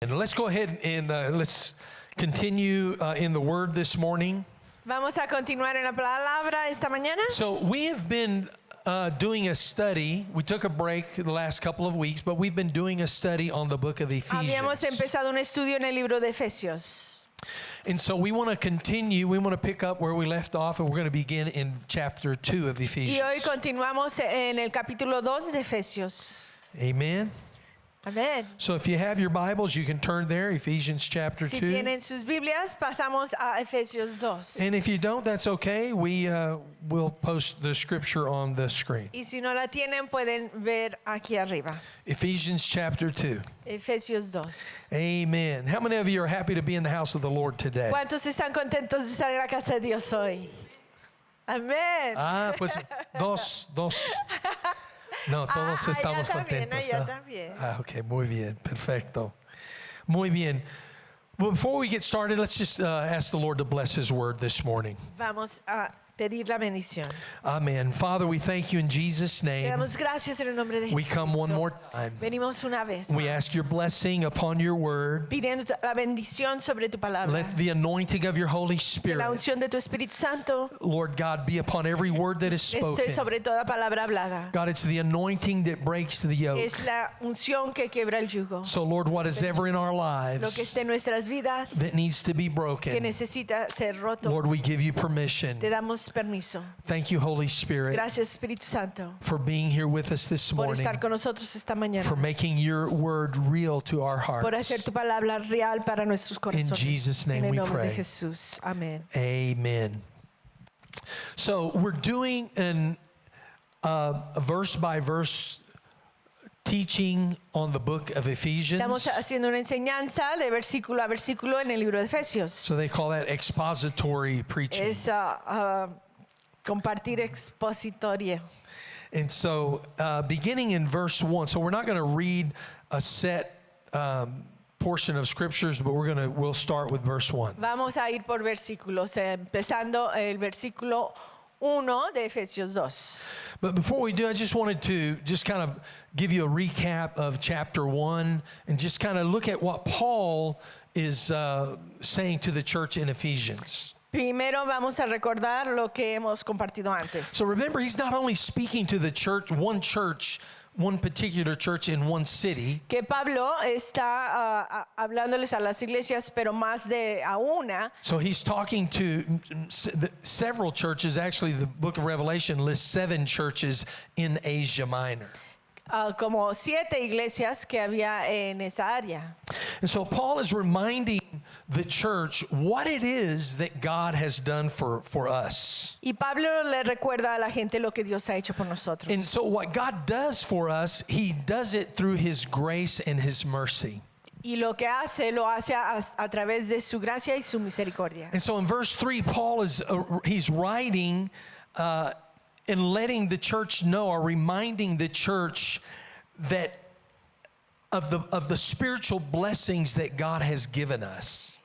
And let's go ahead and let's continue in the Word this morning. Vamos a continuar en la palabra esta mañana. So we have been doing a study. We took a break the last couple of weeks, but we've been doing a study on the book of Habíamos Ephesians. empezado un estudio en el libro de Efesios. And so we want to continue. We want to pick up where we left off, and we're going to begin in chapter 2 of Y hoy Ephesians. continuamos en el capítulo 2 de Efesios. Amen. Amén. So if you have your Bibles, you can turn there, Ephesians chapter Si 2. tienen sus Biblias, pasamos a Efesios 2. And if you don't, that's okay. We will post the scripture on the screen. Y si no la tienen, pueden ver aquí arriba. Ephesians chapter 2. Efesios 2. Amen. How many of you are happy to be in the house of the Lord today? ¿Cuántos están contentos de estar en la casa de Dios hoy? Amén. Ah, pues dos. No, todos allá estamos también, contentos. allá ¿no? también. Ah, okay, muy bien, perfecto. Muy bien. Well, before we get started, let's just ask the Lord to bless His word this morning. Vamos a pedir la bendición. Amen. Father, we thank you in Jesus' Le name. damos gracias en el nombre de We come one Jesucristo. more time. Venimos una vez We más, ask your blessing upon your word. pidiendo la bendición sobre tu palabra. Let the anointing of your Holy Que la Spirit, unción de tu Espíritu Santo Lord God, be upon every word that is esté spoken. sobre toda palabra hablada. God, it's the anointing that breaks the yoke. Es la unción que quiebra el yugo. So, Lord, what is ever in our Lo que lives esté en nuestras vidas that needs to be que broken, necesita ser roto, Lord, we give you permission. te damos permiso. Thank you, Holy Spirit, Gracias, Espíritu Santo, for being here with us this por morning, estar con nosotros esta mañana, for making your word real to our por hearts. hacer tu palabra real para nuestros corazones. Jesus' name en el we nombre de pray. Jesús. Amén. Amen. So, we're doing a verse by verse teaching on the book of Ephesians. Estamos haciendo una enseñanza de versículo a versículo en el libro de Efesios. So, they call that expository preaching. Es compartir expositoria. And so, beginning in verse 1, so we're not going to read a set portion of scriptures, but we'll start with verse 1. Vamos a ir por versículos, empezando el versículo 1 de Efesios 2. But before we do, I just wanted to just kind of give you a recap of chapter 1 and just kind of look at what Paul is saying to the church in Ephesians. Primero vamos a recordar lo que hemos compartido antes. So remember, he's not only speaking to the church, one particular church in one city. Que Pablo está hablándoles a las iglesias, pero más de a una. So he's talking to several churches. Actually, the book of Revelation lists 7 churches in Asia Minor. Como 7 iglesias que había en esa área. And so Paul is reminding the church what it is that God has done for us. Y Pablo le recuerda a la gente lo que Dios ha hecho por nosotros. And so what God does for us, He does it through His grace and His mercy. Y lo que hace, lo hace a través de su gracia y su misericordia. And so in verse 3, Paul he's writing and letting the church know, or reminding the church that of the spiritual blessings that God has given us.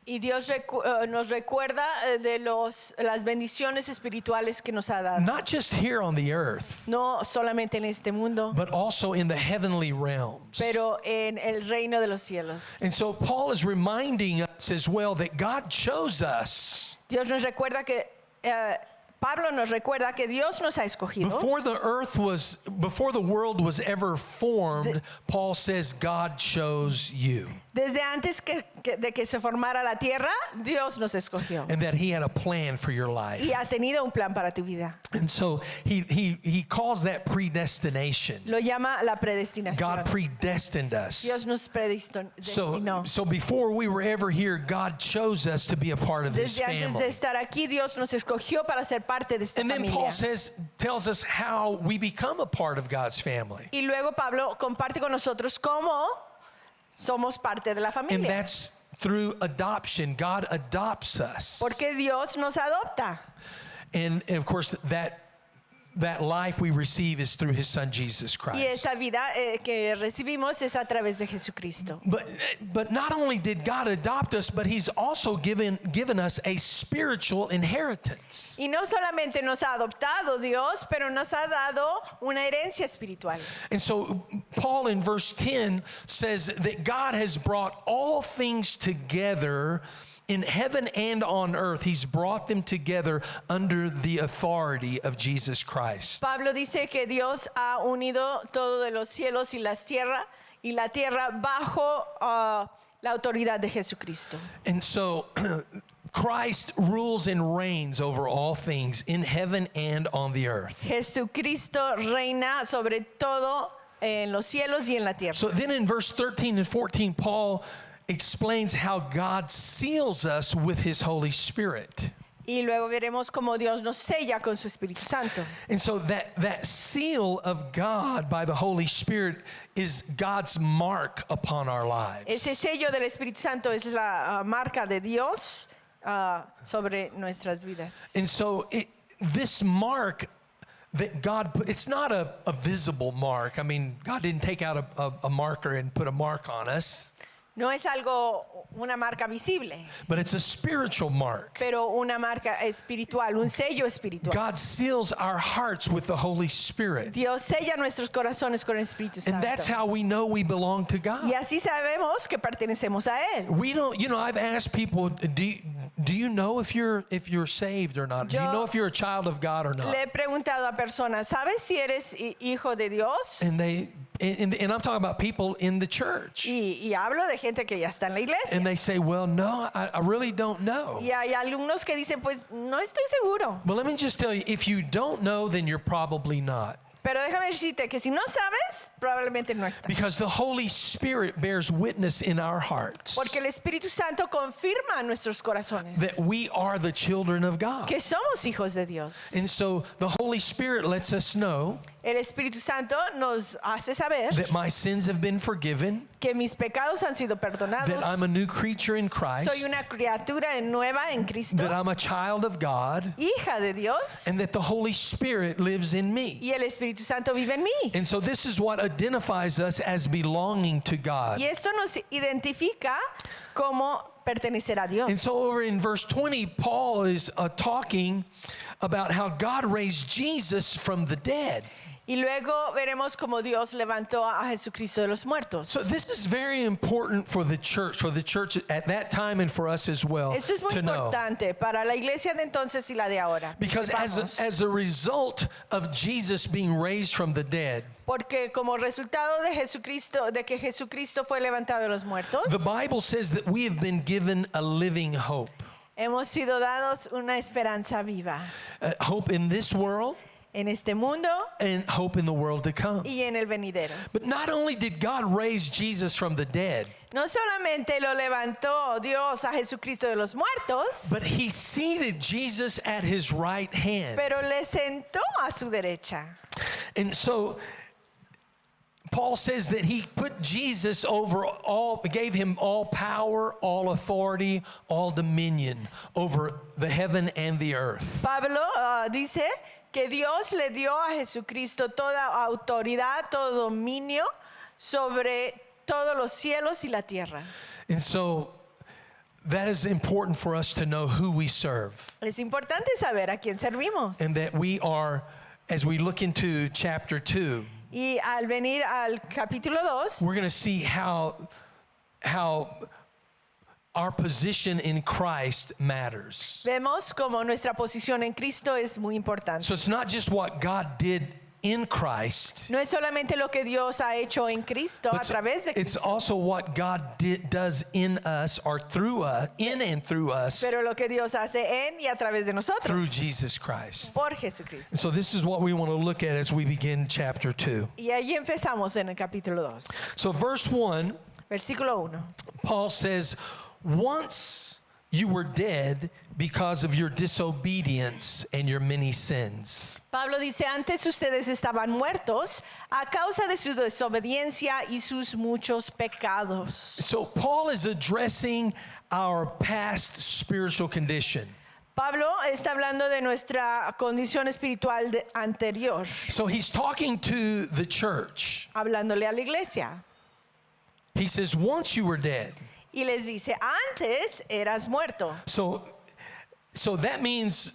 Y Dios nos recuerda de las bendiciones espirituales que nos ha dado. Not just here on the earth, No solamente en este mundo, but also in the heavenly realms. pero en el reino de los cielos. And so Paul is reminding us as well that God chose us. Dios nos recuerda que Pablo nos recuerda que Dios nos ha escogido. Before the world was ever formed, Paul says God chose you. Desde antes de que se formara la tierra, Dios nos escogió. And that He had a plan for your life. Y ha tenido un plan para tu vida. And so he calls that predestination. Lo llama la predestinación. God predestined us. Dios nos predestinó. So before we were ever here, God chose us to be a part of His Desde antes de family. estar aquí, Dios nos escogió para ser parte de esta And then familia. Paul tells us how we become a part of God's family. Y luego Pablo comparte con nosotros cómo somos parte de la And familia. that's through adoption. God adopts us. Porque Dios nos adopta. And of course, that life we receive is through his son Jesus Y Christ. esa vida que recibimos es a través de Jesucristo. But not only did God adopt us, but he's also given us a spiritual inheritance. Y no solamente nos ha adoptado Dios, pero nos ha dado una herencia espiritual. And so Paul in verse 10 says that God has brought all things together in heaven and on earth. He's brought them together under the authority of Jesus Christ. Pablo dice que Dios ha unido todo de los cielos y la tierra bajo la autoridad de Jesucristo. And so Christ rules and reigns over all things in heaven and on the earth. Jesucristo reina sobre todo en los cielos y en la tierra. So then in verse 13 and 14, Paul explains how God seals us with his Holy Spirit. Y luego veremos cómo Dios nos sella con su Espíritu Santo. And so that seal of God by the Holy Spirit is God's mark upon our lives. Ese sello del Espíritu Santo es la marca de Dios sobre nuestras vidas. And so this mark that God put, it's not a visible mark. I mean, God didn't take out a marker and put a mark on us. No es una marca visible, But it's a spiritual mark. pero una marca espiritual, un sello espiritual. God seals our hearts with the Holy Spirit. Dios sella nuestros corazones con el Espíritu And Santo. that's how we know we belong to God. Y así sabemos que pertenecemos a Él. We don't, I've asked people, do you know if you're saved or not? Do you Yo- know if you're a child of God or not? Le he preguntado a personas, ¿sabes si eres hijo de Dios? And I'm talking about people in the church. Y hablo de gente que ya está en la iglesia. And they say, well, no, I really don't know. Y hay alumnos que dicen, pues no estoy seguro. But let me just tell you, if you don't know, then you're probably not. Pero déjame decirte que si no sabes, probablemente no estás. Because the Holy Spirit bears witness in our hearts Porque el Espíritu Santo confirma en nuestros corazones that we are the children of God. que somos hijos de Dios. And so the Holy Spirit lets us know El Espíritu Santo nos hace saber that my sins have been forgiven, que mis pecados han sido that perdonados. I'm a new creature in Christ, Soy una criatura nueva en Cristo, that I'm a child of God, hija de Dios, and that the Holy Spirit lives in me. y el Espíritu Santo vive en mí. And so this is what identifies us as belonging to God. Y esto nos identifica como pertenecer a Dios. And so over in verse 20, Paul is talking about how God raised Jesus from the dead. Y luego veremos cómo Dios levantó a Jesucristo de los muertos. So this is very important for the church at that time and for us as well Esto es muy to know. importante para la iglesia de entonces y la de ahora. Because Sepamos. as a result of Jesus being raised from the dead, Porque como resultado de Jesucristo, de que Jesucristo fue levantado de los muertos, the Bible says that we have been given a living hope. hemos sido dados una esperanza viva Hope in this world en este mundo and hope in the world to come. y en el venidero. But not only did God raise Jesus from the dead, No solamente lo levantó Dios a Jesucristo de los muertos, but he seated Jesus at his right hand. pero le sentó a su derecha. And so Paul says that he put Jesus over all, gave him all power, all authority, all dominion over the heaven and the earth. Pablo dice que Dios le dio a Jesucristo toda autoridad, todo dominio sobre todos los cielos y la tierra. And so that is important for us to know who we serve. Es importante saber a quién servimos. And that we are, as we look into chapter 2, Y al venir al capítulo 2, we're going to see how our position in Christ matters. vemos como nuestra posición en Cristo es muy importante. So it's not just what God did in Christ, No es solamente lo que Dios ha hecho en Cristo, a but través de it's Cristo, also what God does in us or through us, in and through us, pero lo que Dios hace en y a través de through nosotros, Jesus Christ. por Jesucristo. So this is what we want to look at as we begin chapter 2. Y ahí empezamos en el capítulo 2, So verse 1, versículo 1. Paul says, once you were dead because of your disobedience and your many sins. Pablo dice, antes ustedes estaban muertos a causa de su desobediencia y sus muchos pecados. So Paul is addressing our past spiritual condition. Pablo está hablando de nuestra condición espiritual anterior, So he's talking to the church. hablándole a la iglesia. He says, once you were dead. Y les dice, antes eras muerto. So that means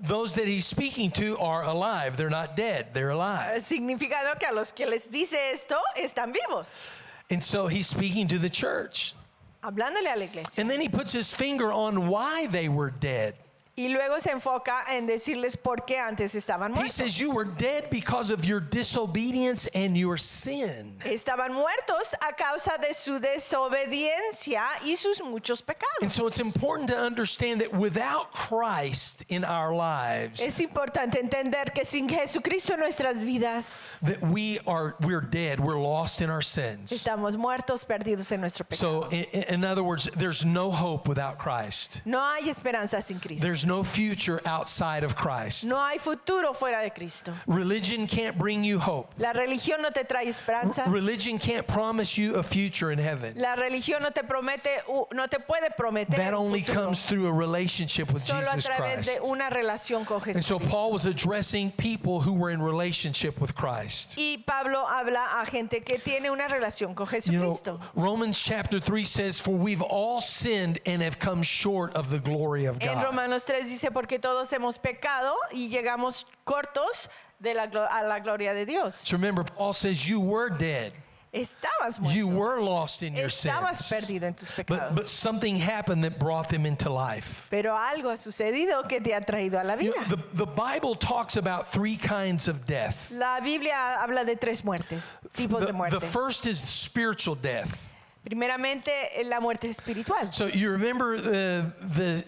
those that he's speaking to are alive. They're not dead. They're alive. Significando que a los que les dice esto están vivos. And so he's speaking to the church. Hablándole a la iglesia. And then he puts his finger on why they were dead. Y luego se enfoca en decirles por qué antes estaban He muertos. says, you were dead because of your disobedience and your sin. Estaban muertos a causa de su desobediencia y sus muchos And pecados. so it's important to understand that without Christ in our lives, Es importante entender que sin Jesucristo en nuestras vidas that we're dead, we're lost in our sins. estamos muertos, perdidos en nuestro So pecado. in other words, there's no hope without Christ. No hay esperanza sin Cristo. There's no future outside of Christ. No hay futuro fuera de Cristo. Religion can't bring you hope. La religión no te trae esperanza. Religion can't promise you a future in heaven. La religión no te puede prometer That un only futuro. comes through a relationship with Solo a Jesus través Christ. de una relación con And so Jesucristo. Paul was addressing people who were in relationship with Christ. Y Pablo habla a gente que tiene una relación con You know, Jesucristo. Romans chapter 3 says, for we've all sinned and have come short of the glory of En God. Romanos 3 dice, porque todos hemos pecado y llegamos cortos a la gloria de Dios. So remember, Paul says you were dead. Estabas You muerto. were lost in your Estabas sins. perdido en tus But pecados. something happened that brought them into life. Pero algo ha sucedido que te ha traído a la You vida. know, the Bible talks about three kinds of death. La Biblia habla de tres muertes, tipos de muerte. The first is spiritual death. Primeramente, la muerte espiritual. So you remember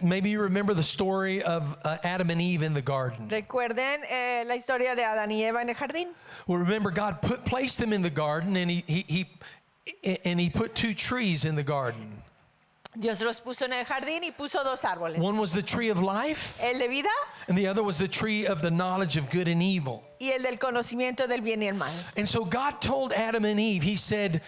maybe you remember the story of Adam and Eve in the garden. Recuerden la historia de Adán y Eva en el jardín. Well, remember God placed them in the garden, and he put two trees in the garden. Dios los puso en el jardín y puso dos árboles. One was the tree of life, El de vida and the other was the tree of the knowledge of good and evil. y el del conocimiento del bien y el mal. And so God told Adam and Eve, he said,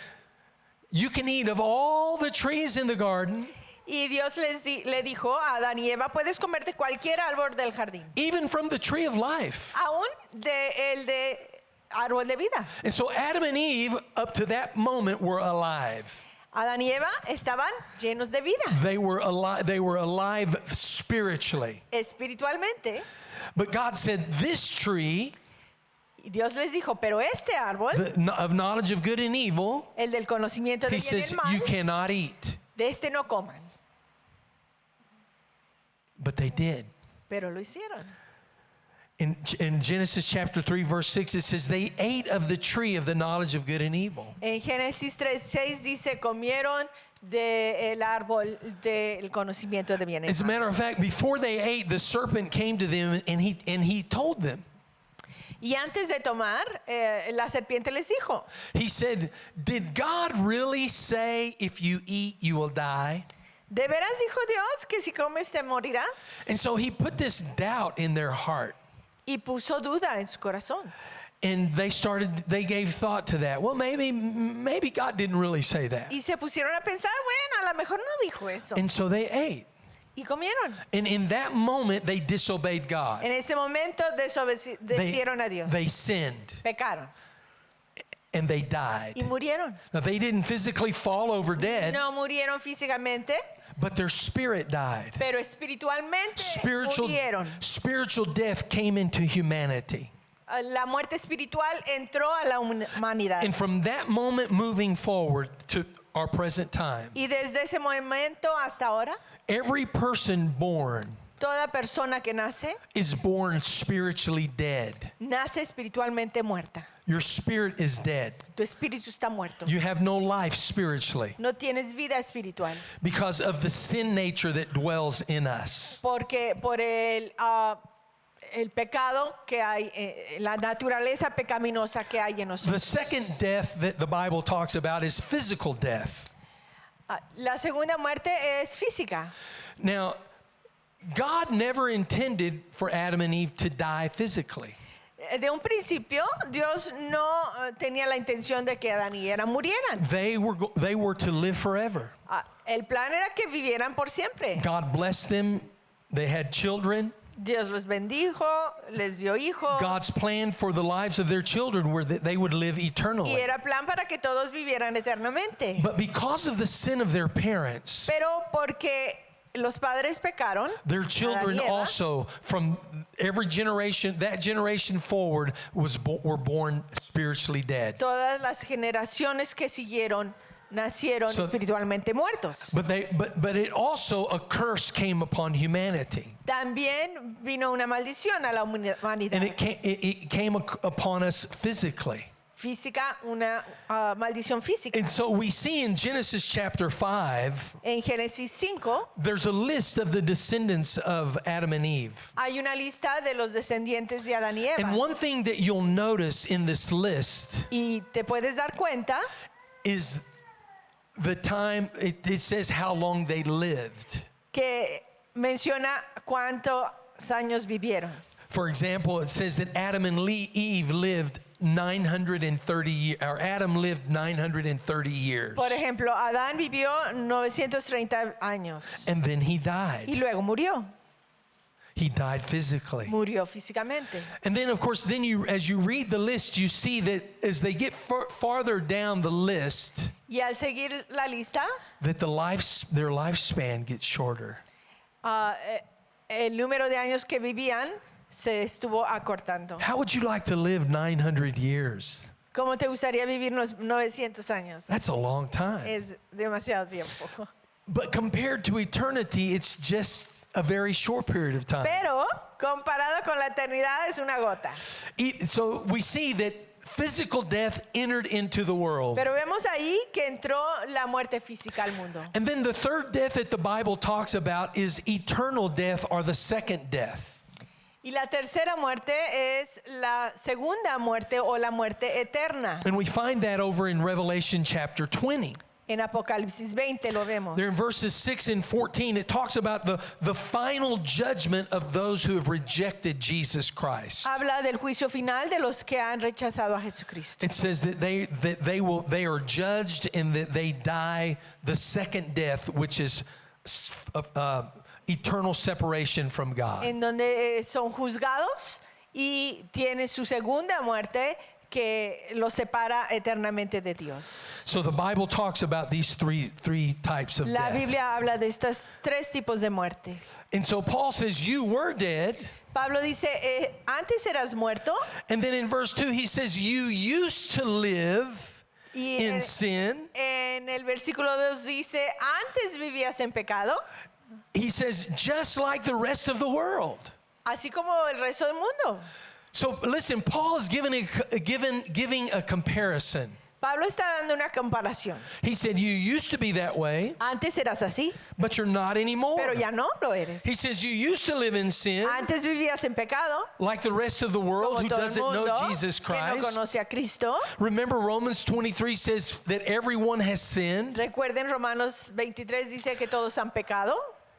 you can eat of all the trees in the garden, Y Dios le dijo a Adán y Eva, puedes comer de cualquier árbol del jardín, even from the tree of life. aún el de árbol de vida. And so Adam and Eve, up to that moment, were alive. Adán y Eva estaban llenos de vida, They were alive spiritually. espiritualmente. But God said, this tree Y Dios les dijo, pero este árbol, of knowledge of good and evil, el del conocimiento he del bien y says, el mal, you cannot eat. de este no coman. But they did. Pero lo hicieron. In Genesis chapter 3, verse 6, it says, they ate of the tree of the knowledge of good and evil. En Génesis 3:6 dice, comieron del árbol del conocimiento de bien y As a mal. matter of fact, before they ate, the serpent came to them and he told them. Y antes de tomar, la serpiente les dijo, He said, did God really say if you eat, you will die? ¿de veras dijo Dios que si comes te morirás? And so he put this doubt in their heart. Y puso duda en su corazón. And they gave thought to that. Well, maybe God didn't really say that. Y se pusieron a pensar, bueno, a lo mejor no dijo eso. And so they ate. Y comieron. And in that moment, they disobeyed God. En ese momento desobedecieron a Dios. They sinned Pecaron. and they died. Y murieron. Now, they didn't physically fall over dead, No murieron físicamente, but their spirit died. pero espiritualmente Spiritual death came into humanity. La muerte espiritual entró a la humanidad. And from that moment moving forward to our present time, Y desde ese momento hasta ahora, every person born toda persona que nace, is born spiritually dead. nace espiritualmente muerta. Your spirit is dead. Tu espíritu está muerto. You have no life spiritually No tienes vida espiritual. because of the sin nature that dwells in us. Porque por el pecado que hay, la naturaleza pecaminosa que hay en The nosotros. second death that the Bible talks about is physical death. La segunda muerte es física. Now, God never intended for Adam and Eve to die physically. De un principio, Dios no tenía la intención de que Adán y Eva murieran. They were to live forever. El plan era que vivieran por siempre. God blessed them They had children. Dios los bendijo, les dio hijos. God's plan for the lives of their children were that they would live Y eternally. era plan para que todos vivieran eternamente. But because of the sin of their parents, Pero porque los padres pecaron, their children Adán y Eva, also, from every generation, that generation forward, were born spiritually dead. todas las generaciones que siguieron nacieron So- espiritualmente muertos. But it also, a curse came upon humanity. También vino una maldición a la humanidad. And it came upon us physically. Física, una maldición física. And so we see in Genesis chapter 5, En Génesis 5 there's a list of the descendants of Adam and Eve. hay una lista de los descendientes de Adán y Eva. And one thing that you'll notice in this list Y te puedes dar cuenta is the time, it says how long they lived. que menciona cuántos años vivieron. For example, it says that Adam and Eve lived 930 years, or Adam lived 930 years. Por ejemplo, Adán vivió 930 años And then he y died. luego murió. He died physically. Murió físicamente. And then, of course, as you read the list, you see that as they get farther down the list, Y al seguir la lista, that their lifespan gets shorter. el número de años que vivían se estuvo acortando. How would you like to live 900 years? ¿Cómo te gustaría vivir unos 900 años? That's a long time. Es demasiado tiempo. But compared to eternity, it's just a very short period of time. Pero comparado con la eternidad es una gota. So we see that physical death entered into the world. Pero vemos ahí que entró la muerte física al mundo. And then the third death that the Bible talks about is eternal death, or the second death. Y la tercera muerte es la segunda muerte o la muerte eterna. And we find that over in Revelation chapter 20. En Apocalipsis 20 lo vemos. There in verses 6 and 14, it talks about the final judgment of those who have rejected Jesus Christ. Habla del juicio final de los que han rechazado a Jesucristo. It says that they are judged and that they die the second death, which is eternal separation from God. En donde son juzgados y tienen su segunda muerte que los separa eternamente de Dios. So the Bible talks about these three types of La death. Biblia habla de estos tres tipos de muerte. And so Paul says, you were dead. Pablo dice, antes eras muerto And then in verse 2, he says, you used to live y in sin. en el versículo 2 dice, antes vivías en pecado, He says, just like the rest of the world. así como el resto del mundo. So listen, Paul is giving a comparison. Pablo está dando una comparación. He said, you used to be that way, Antes eras así, but you're not anymore. pero ya no lo eres. He says, you used to live in sin, Antes vivías en pecado, like the rest of the world como who todo el doesn't mundo know Jesus que no Christ. conoce a Cristo. Remember, Romans 23 says that everyone has sinned. Recuerden, Romanos 23 dice que todos han pecado.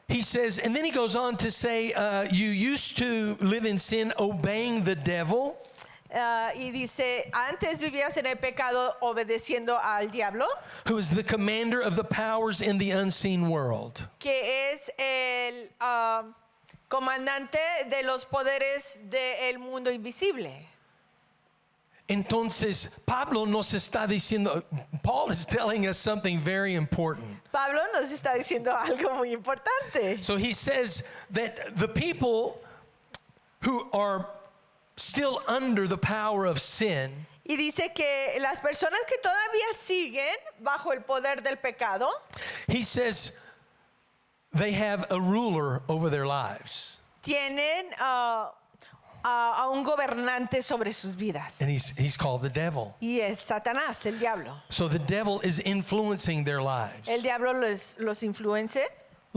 He says, and then he goes on to say, you used to live in sin, obeying the devil. Y dice, antes vivías en el pecado obedeciendo al diablo, Who is the commander of the powers in the unseen world. que es el comandante de los poderes del mundo invisible. Entonces, Pablo nos está diciendo, Paul is telling us something very important. Pablo nos está diciendo algo muy importante. So he says that the people who are still under the power of sin, Y dice que las personas que todavía siguen bajo el poder del pecado, he says they have a ruler over their lives. tienen a un gobernante sobre sus vidas. And he's called the devil. Y es Satanás, el diablo. So the devil is influencing their lives. El diablo los influencia.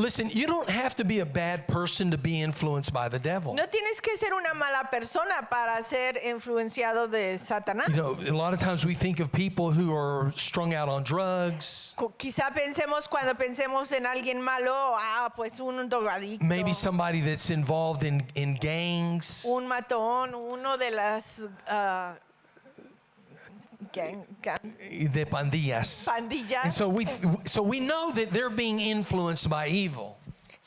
Listen, you don't have to be a bad person to be influenced by the devil. No tienes que ser una mala persona para ser influenciado de Satanás. You know, a lot of times we think of people who are strung out on drugs, Quizá pensemos, cuando pensemos en alguien malo, pues un drogadicto, maybe somebody that's involved in gangs. un matón, uno de las De pandillas. pandillas. And so we know that they're being influenced by evil.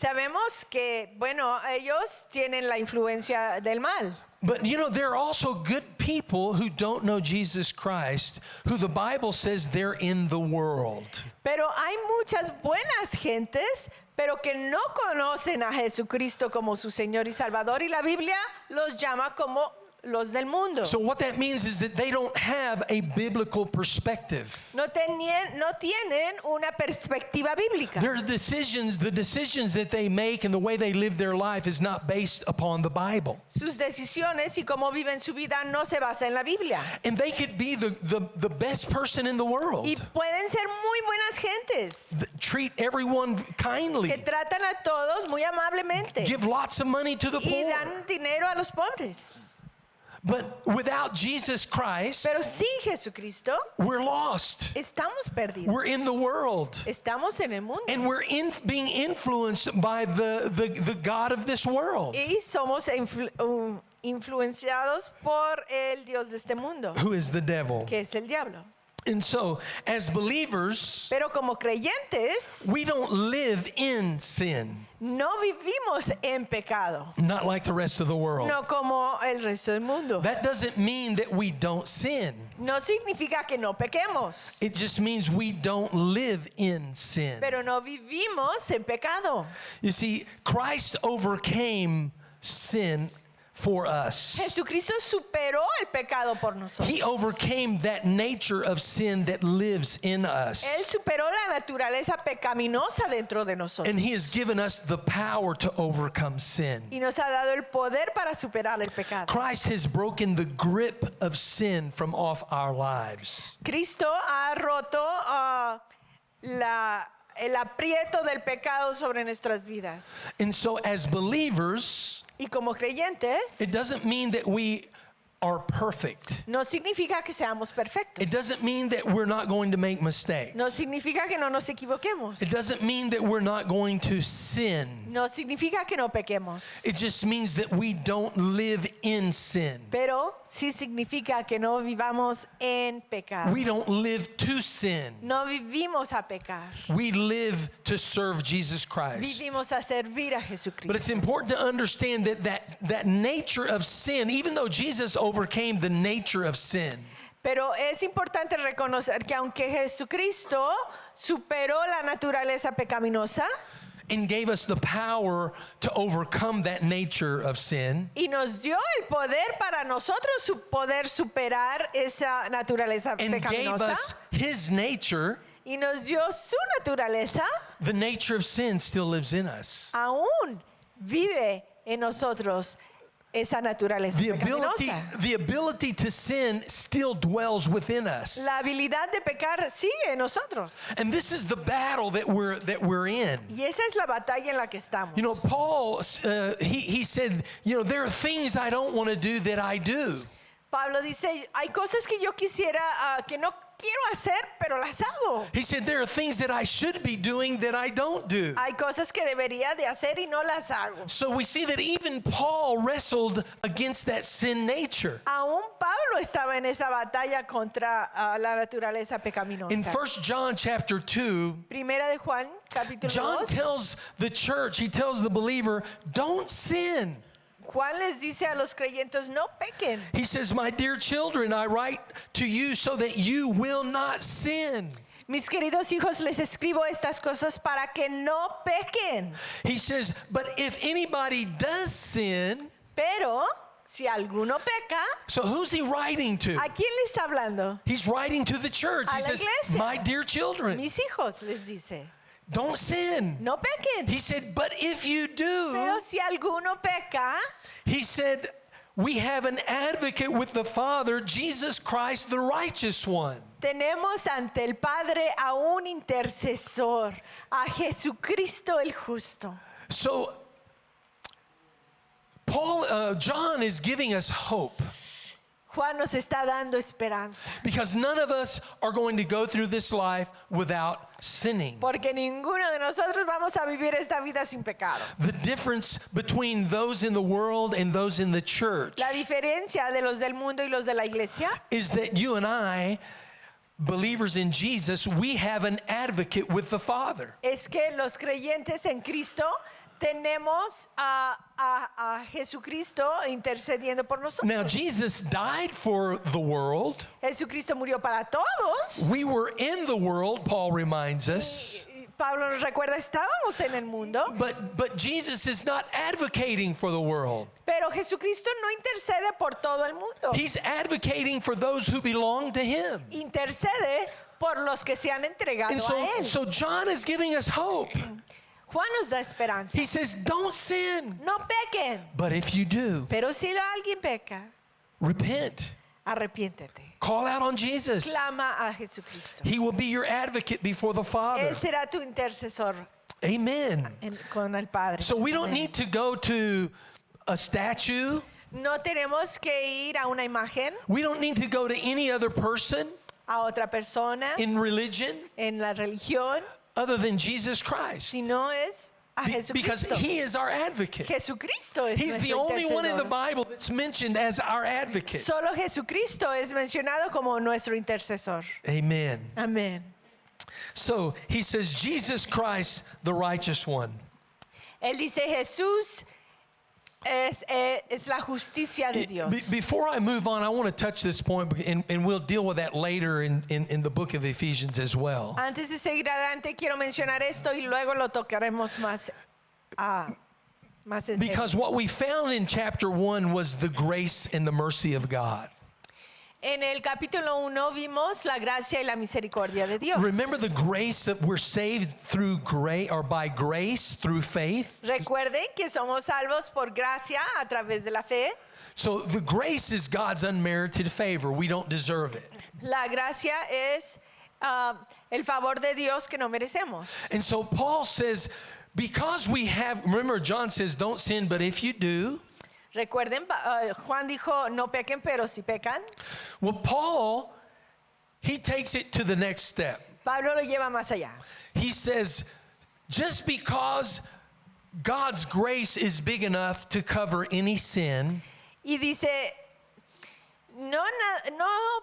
Sabemos que, bueno, ellos tienen la influencia del mal. But you know, there are also good people who don't know Jesus Christ, who the Bible says they're in the world. Pero hay muchas buenas gentes, pero que no conocen a Jesucristo como su Señor y Salvador, y la Biblia los llama como los del mundo. So what that means is that they don't have a biblical perspective. No tienen una perspectiva bíblica. Their decisions, the decisions that they make and the way they live their life is not based upon the Bible. Sus decisiones y cómo viven su vida no se basa en la Biblia. And they could be the best person in the world. Y pueden ser muy buenas gentes Treat everyone kindly. que tratan a todos muy amablemente Give lots of money to the y poor. dan dinero a los pobres. But without Jesus Christ, Pero sin Jesucristo we're lost. estamos perdidos. We're in the world. Estamos en el mundo. And we're being influenced by the God of this world, Y somos influenciados por el Dios de este mundo, who is the devil. que es el diablo. And so, as believers, Pero como creyentes, we don't live in sin, no vivimos en pecado, not like the rest of the world. no como el resto del mundo. That doesn't mean that we don't sin. No significa que no pequemos, It just means we don't live in sin. pero no vivimos en pecado. You see, Christ overcame sin for us. Jesucristo superó el pecado por nosotros. He overcame that nature of sin that lives in us. Él superó la naturaleza pecaminosa dentro de nosotros And He has given us the power to overcome sin. y nos ha dado el poder para superar el pecado. Christ has broken the grip of sin from off our lives. Cristo ha roto el aprieto del pecado sobre nuestras vidas. And so, as believers, Y como creyentes, it doesn't mean that we are perfect. no significa que seamos perfectos. It doesn't mean that we're not going to make mistakes. No significa que no nos equivoquemos. It doesn't mean that we're not going to sin. No significa que no pequemos. It just means that we don't live in sin. Pero sí significa que no vivamos en pecado. We don't live to sin. No vivimos a pecar. We live to serve Jesus Christ. Vivimos a servir a But Jesucristo. it's important to understand that nature of sin, even though Jesus overcame the nature of sin, Pero es importante reconocer que aunque Jesucristo superó la naturaleza pecaminosa and gave us the power to overcome that nature of sin, y nos dio el poder para nosotros poder superar esa naturaleza and gave pecaminosa us His nature, y nos dio su naturaleza, the nature of sin still lives in us. aún vive en nosotros esa naturaleza pecaminosa. The ability to sin still dwells within us. La habilidad de pecar sigue en nosotros. And this is the battle that we're in. Y esa es la batalla en la que estamos. You know, Paul, he said, you know, there are things I don't want to do that I do. Pablo dice, hay cosas que yo quisiera que no quiero hacer, pero las hago. He said, there are things that I should be doing that I don't do. Hay cosas que debería de hacer y no las hago. So we see that even Paul wrestled against that sin nature. Aún Pablo estaba en esa batalla contra la naturaleza pecaminosa. In 1 John chapter 2, Primera de Juan, capítulo John 2. tells the church, he tells the believer, don't sin. Juan les dice a los creyentes, no pequen. He says, my dear children, I write to you so that you will not sin. Mis queridos hijos, les escribo estas cosas para que no pequen. He says, but if anybody does sin, Pero si alguno peca, so who's he writing to? ¿a quién le está hablando? He's writing to the church. A He la says, iglesia. my dear children, Mis hijos, les dice, don't sin. no pequen. He said, but if you Pero do, si alguno peca, he said, we have an advocate with the Father, Jesus Christ, the righteous one. tenemos ante el Padre a un intercesor, a Jesucristo el justo. So, John is giving us hope Juan nos está dando esperanza, because none of us are going to go through this life without sinning. porque ninguno de nosotros vamos a vivir esta vida sin pecado. The difference between those in the world and those in the church La diferencia de los del mundo y los de la iglesia is that you and I, believers in Jesus, we have an advocate with the Father. es que los creyentes en Cristo tenemos a Jesucristo intercediendo por nosotros. Now, Jesus died for the world. Jesucristo murió para todos. We were in the world, Paul reminds us. Y Pablo nos recuerda, estábamos en el mundo, But Jesus is not advocating for the world. pero Jesucristo no intercede por todo el mundo. He's advocating for those who belong to him. Intercede por los que se han entregado And a Él. so John is giving us hope. Juan nos da esperanza. He says, don't sin. No pequen, But if you do, pero si alguien peca, repent. arrepiéntete. Call out on Jesus. Clama a Jesucristo. He will be your advocate before the Father. Él será tu intercesor Amen. con el Padre. So we don't Amén. need to go to a statue. No tenemos que ir a una imagen, We don't need to go to any other person a otra persona, in religion en la religión, other than Jesus Christ. sino es a Because Jesucristo. he is our advocate. Jesucristo es He's the nuestro only one in the intercesor. Bible that's mentioned as our advocate. Solo Jesucristo es mencionado como nuestro intercesor. Amen. Amén. So he says, Jesus Christ, the righteous one. Él dice, Jesús es la justicia de Dios. Before I move on, I want to touch this point, and we'll deal with that later in the book of Ephesians as well. Antes de seguir adelante, quiero mencionar esto y luego lo tocaremos más en serio. Because what we found in chapter 1 was the grace and the mercy of God. En el capítulo 1 vimos la gracia y la misericordia de Dios. Remember the grace that we're saved through grace, or by grace through faith? Recuerden que somos salvos por gracia a través de la fe. So the grace is God's unmerited favor. We don't deserve it. La gracia es el favor de Dios que no merecemos. And so Paul says, because we have, remember John says, don't sin, but if you do. Recuerden, Juan dijo, no pequen, pero si pecan. Well, Paul, he takes it to the next step. Pablo lo lleva más allá. He says, just because God's grace is big enough to cover any sin, Y dice, no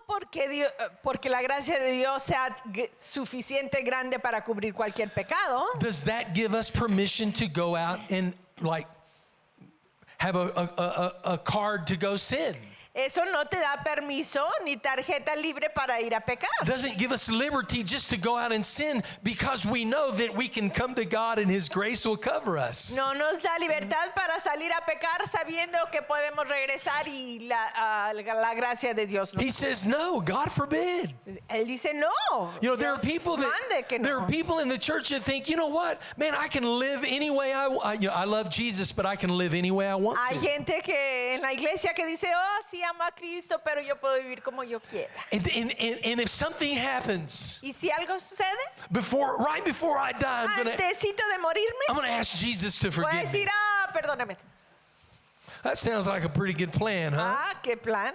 porque la gracia de Dios sea suficiente grande para cubrir cualquier pecado, does that give us permission to go out and have a card to go sin? eso no te da permiso ni tarjeta libre para ir a pecar. Doesn't give us liberty just to go out and sin, because we know that we can come to God and His grace will cover us. No nos da libertad para salir a pecar sabiendo que podemos regresar y la gracia de Dios nos. He says, no, God forbid. Él dice no. You know, there are Dios people mande que there no. are people in the church that think, you know what, man, I can live any way I love Jesus, but I can live any way I want Hay to. gente que en la iglesia que dice, oh, sí amo a Cristo, pero yo puedo vivir como yo quiera. And if something happens Y si algo sucede, right before I die, antesito de morirme, I'm gonna ask Jesus to voy a forgive me. decir, perdóname. That sounds like a pretty good plan, huh? Qué plan.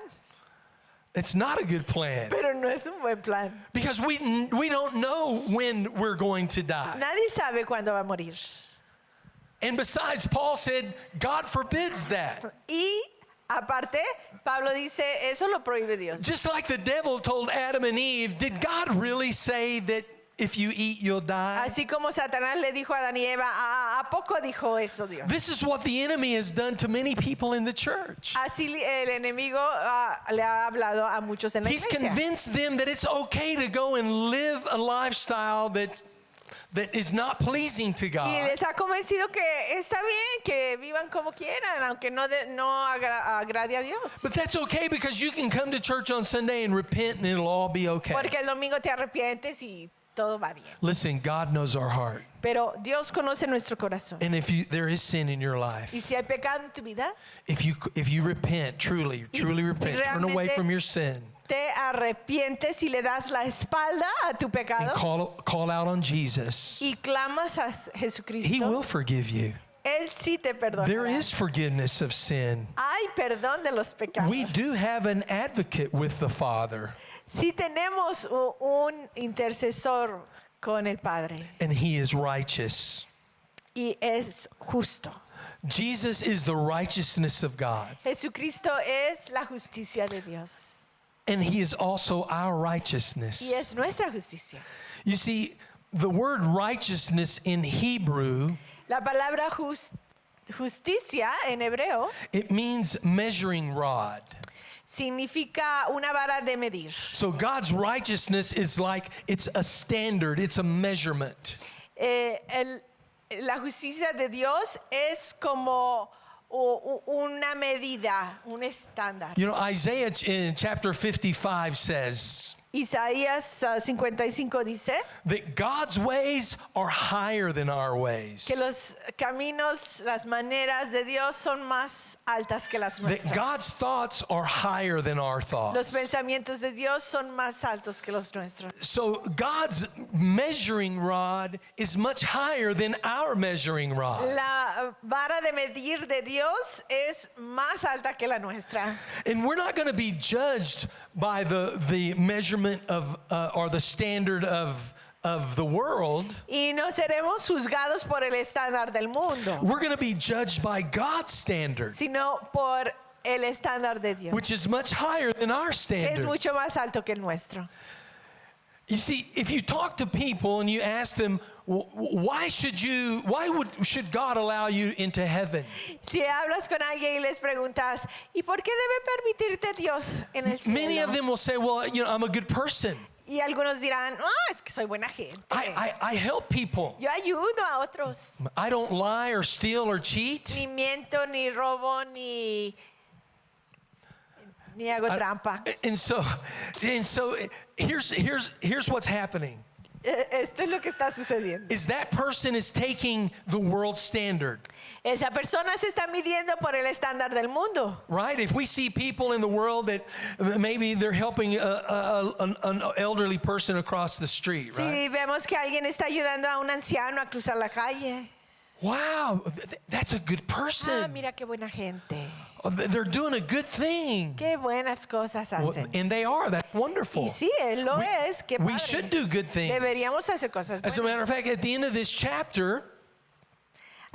It's not a good plan, Pero no es un buen plan. because we don't know when we're going to die. Nadie sabe cuándo va a morir. And besides, Paul said, God forbids that. Y aparte, Pablo dice, eso lo prohíbe Dios. Just like the devil told Adam and Eve, did God really say that if you eat, you'll die? Así como Satanás le dijo a Adán y Eva, ¿a poco dijo eso Dios? This is what the enemy has done to many people in the church. Así el enemigo le ha hablado a muchos en la He's iglesia. convinced them that it's okay to go and live a lifestyle that is not pleasing to Y God. les ha convencido que está bien que vivan como quieran, aunque no agrade a Dios. But that's okay, because you can come to church on Sunday and repent and it'll all be okay. Porque el domingo te arrepientes y todo va bien. Listen, God knows our heart. Pero Dios conoce nuestro corazón. And if there is sin in your life, Y si hay pecado en tu vida, if you repent, truly repent, turn away realmente from your sin, te arrepientes y le das la espalda a tu and pecado call out on Jesus, y clamas a He Jesucristo, will forgive you. Él sí te perdonará. There is forgiveness of sin. Hay perdón de los pecados. We do have an advocate with the Father, Sí tenemos un intercesor con el Padre and He is righteous. y es justo. Jesus is the righteousness of God, Jesucristo es la justicia de Dios and He is also our righteousness. y es nuestra justicia. You see, the word righteousness in Hebrew, La palabra justicia en hebreo it means measuring rod. significa una vara de medir. So God's righteousness is like, it's a standard, it's a measurement. La justicia de Dios es como una medida, un estándar. You know, Isaiah in chapter 55 says Isaías 55 dice that God's ways are higher than our ways. que los caminos, las maneras de Dios son más altas que las That God's nuestras. thoughts are higher than our Los thoughts. pensamientos de Dios son más altos que los nuestros. So God's measuring rod is much higher than our measuring rod. La vara de medir de Dios es más alta que la nuestra. And we're not going to be judged by the measurement of or the standard of the world. Y no seremos juzgados por el estándar del mundo, We're going to be judged by God's standard, sino por el estándar de Dios, which is much higher than our que es standard. mucho más alto que el nuestro. You see, if you talk to people and you ask them, should God allow you into heaven? Si hablas con alguien y les preguntas, ¿y por qué debe permitirte Dios en el Many cielo? of them will say, well, you know, I'm a good person. Y algunos dirán, es que soy buena gente. I help people. Yo ayudo a otros. I don't lie or steal or cheat. Ni miento, ni robo, ni hago trampa. And so here's what's happening. Esto es lo que está sucediendo. Is that person is taking the world standard, Esa persona se está midiendo por el estándar del mundo. right? If we see people in the world that maybe they're helping an elderly person across the street, right? Si vemos que alguien está ayudando a un anciano a cruzar la calle. Wow, that's a good person. Mira qué buena gente. They're doing a good thing. Qué buenas cosas hacen. And they are. That's wonderful. Y sí, él lo es. Qué We padre. should do good things. Deberíamos hacer cosas As a buenas. matter of fact, at the end of this chapter,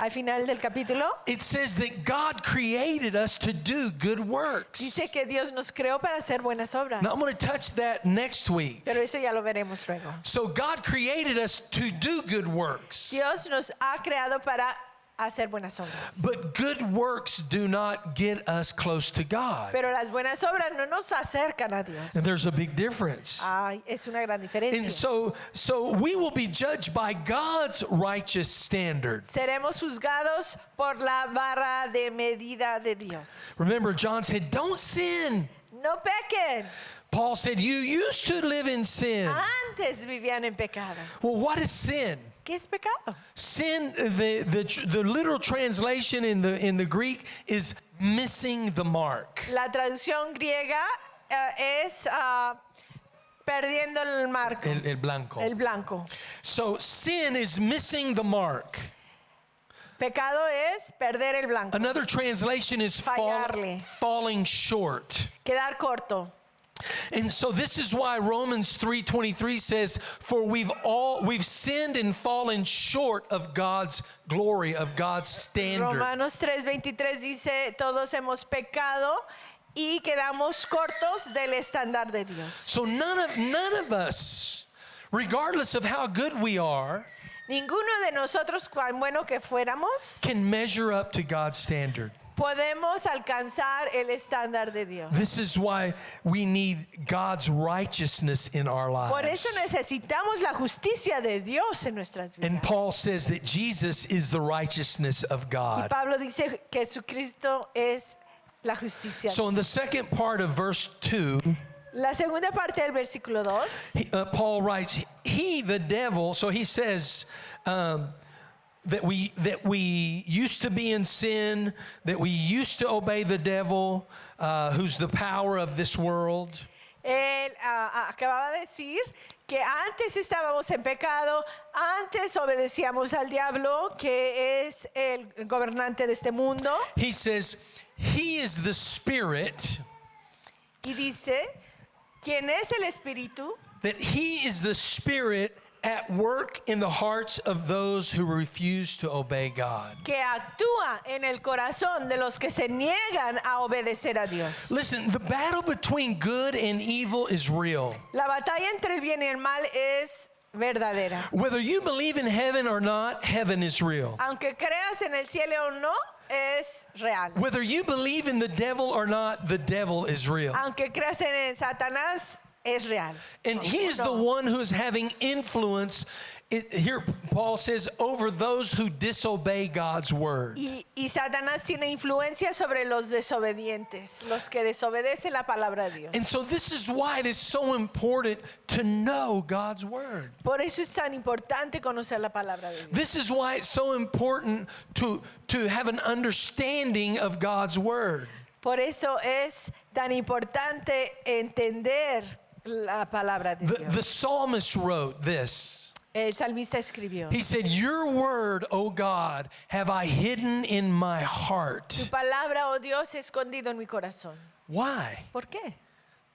Al final del capítulo it says that God created us to do good works. dice que Dios nos creó para hacer buenas obras. Now I'm going to touch that next week. Pero eso ya lo veremos luego. So God created us to do good works. Dios nos ha creado para hacer buenas obras. But good works do not get us close to God. Pero las buenas obras no nos acercan a Dios. And there's a big difference. Ay, es una gran And diferencia. so we will be judged by God's righteous standard. Seremos juzgados por la vara de medida de Dios. Remember, John said, don't sin. No pequen. Paul said, you used to live in sin. Antes vivían en pecado. Well, what is sin? ¿Qué es pecado? Sin, the literal translation in the Greek is missing the mark. La traducción griega es perdiendo el marco. El blanco. El blanco. So sin is missing the mark. Pecado es perder el blanco. Another translation is Fallarle. falling short. Quedar corto. And so this is why Romans 3:23 says, for we've sinned and fallen short of God's glory, of God's standard. Romanos 3:23 dice, todos hemos pecado y quedamos cortos del estándar de Dios. So none of us, regardless of how good we are, Ninguno de nosotros, cuán bueno que fuéramos, can measure up to God's standard. podemos alcanzar el estándar de Dios. This is why we need God's righteousness in our Por eso lives. necesitamos la justicia de Dios en nuestras vidas. And Paul says that Jesus is the righteousness of Y God. Pablo dice que Jesucristo es la justicia. So in the second part of verse 2, La segunda parte del versículo 2 Paul writes, he, the devil, so he says that we used to be in sin, that we used to obey the devil, who's the power of this world. él acababa de decir que antes estábamos en pecado, antes obedecíamos al diablo, que es el gobernante de este mundo, He says, he is the spirit, y dice, ¿quién es el espíritu? that he is the spirit at work in the hearts of those who refuse to obey God. Que actúa en el corazón de los que se niegan a obedecer a Dios. Listen, the battle between good and evil is real. La batalla entre el bien y el mal es verdadera. Whether you believe in heaven or not, heaven is real. Aunque creas en el cielo o no, es real. Whether you believe in the devil or not, the devil is real. Aunque creas en el Satanás, es real. And he is the one who is having influence. Here Paul says, over those who disobey God's word. Y Satanás tiene influencia sobre los desobedientes, los que desobedecen la palabra de Dios. And so this is why it is so important to know God's word. Por eso es tan importante conocer la palabra de Dios. This is why it's so important to have an understanding of God's word. Por eso es tan importante entender la palabra de Dios. The psalmist wrote this. El salmista escribió: He said, your word, O God, have I hidden in my Tu heart. palabra, oh Dios, escondido en mi corazón. Why? ¿Por qué?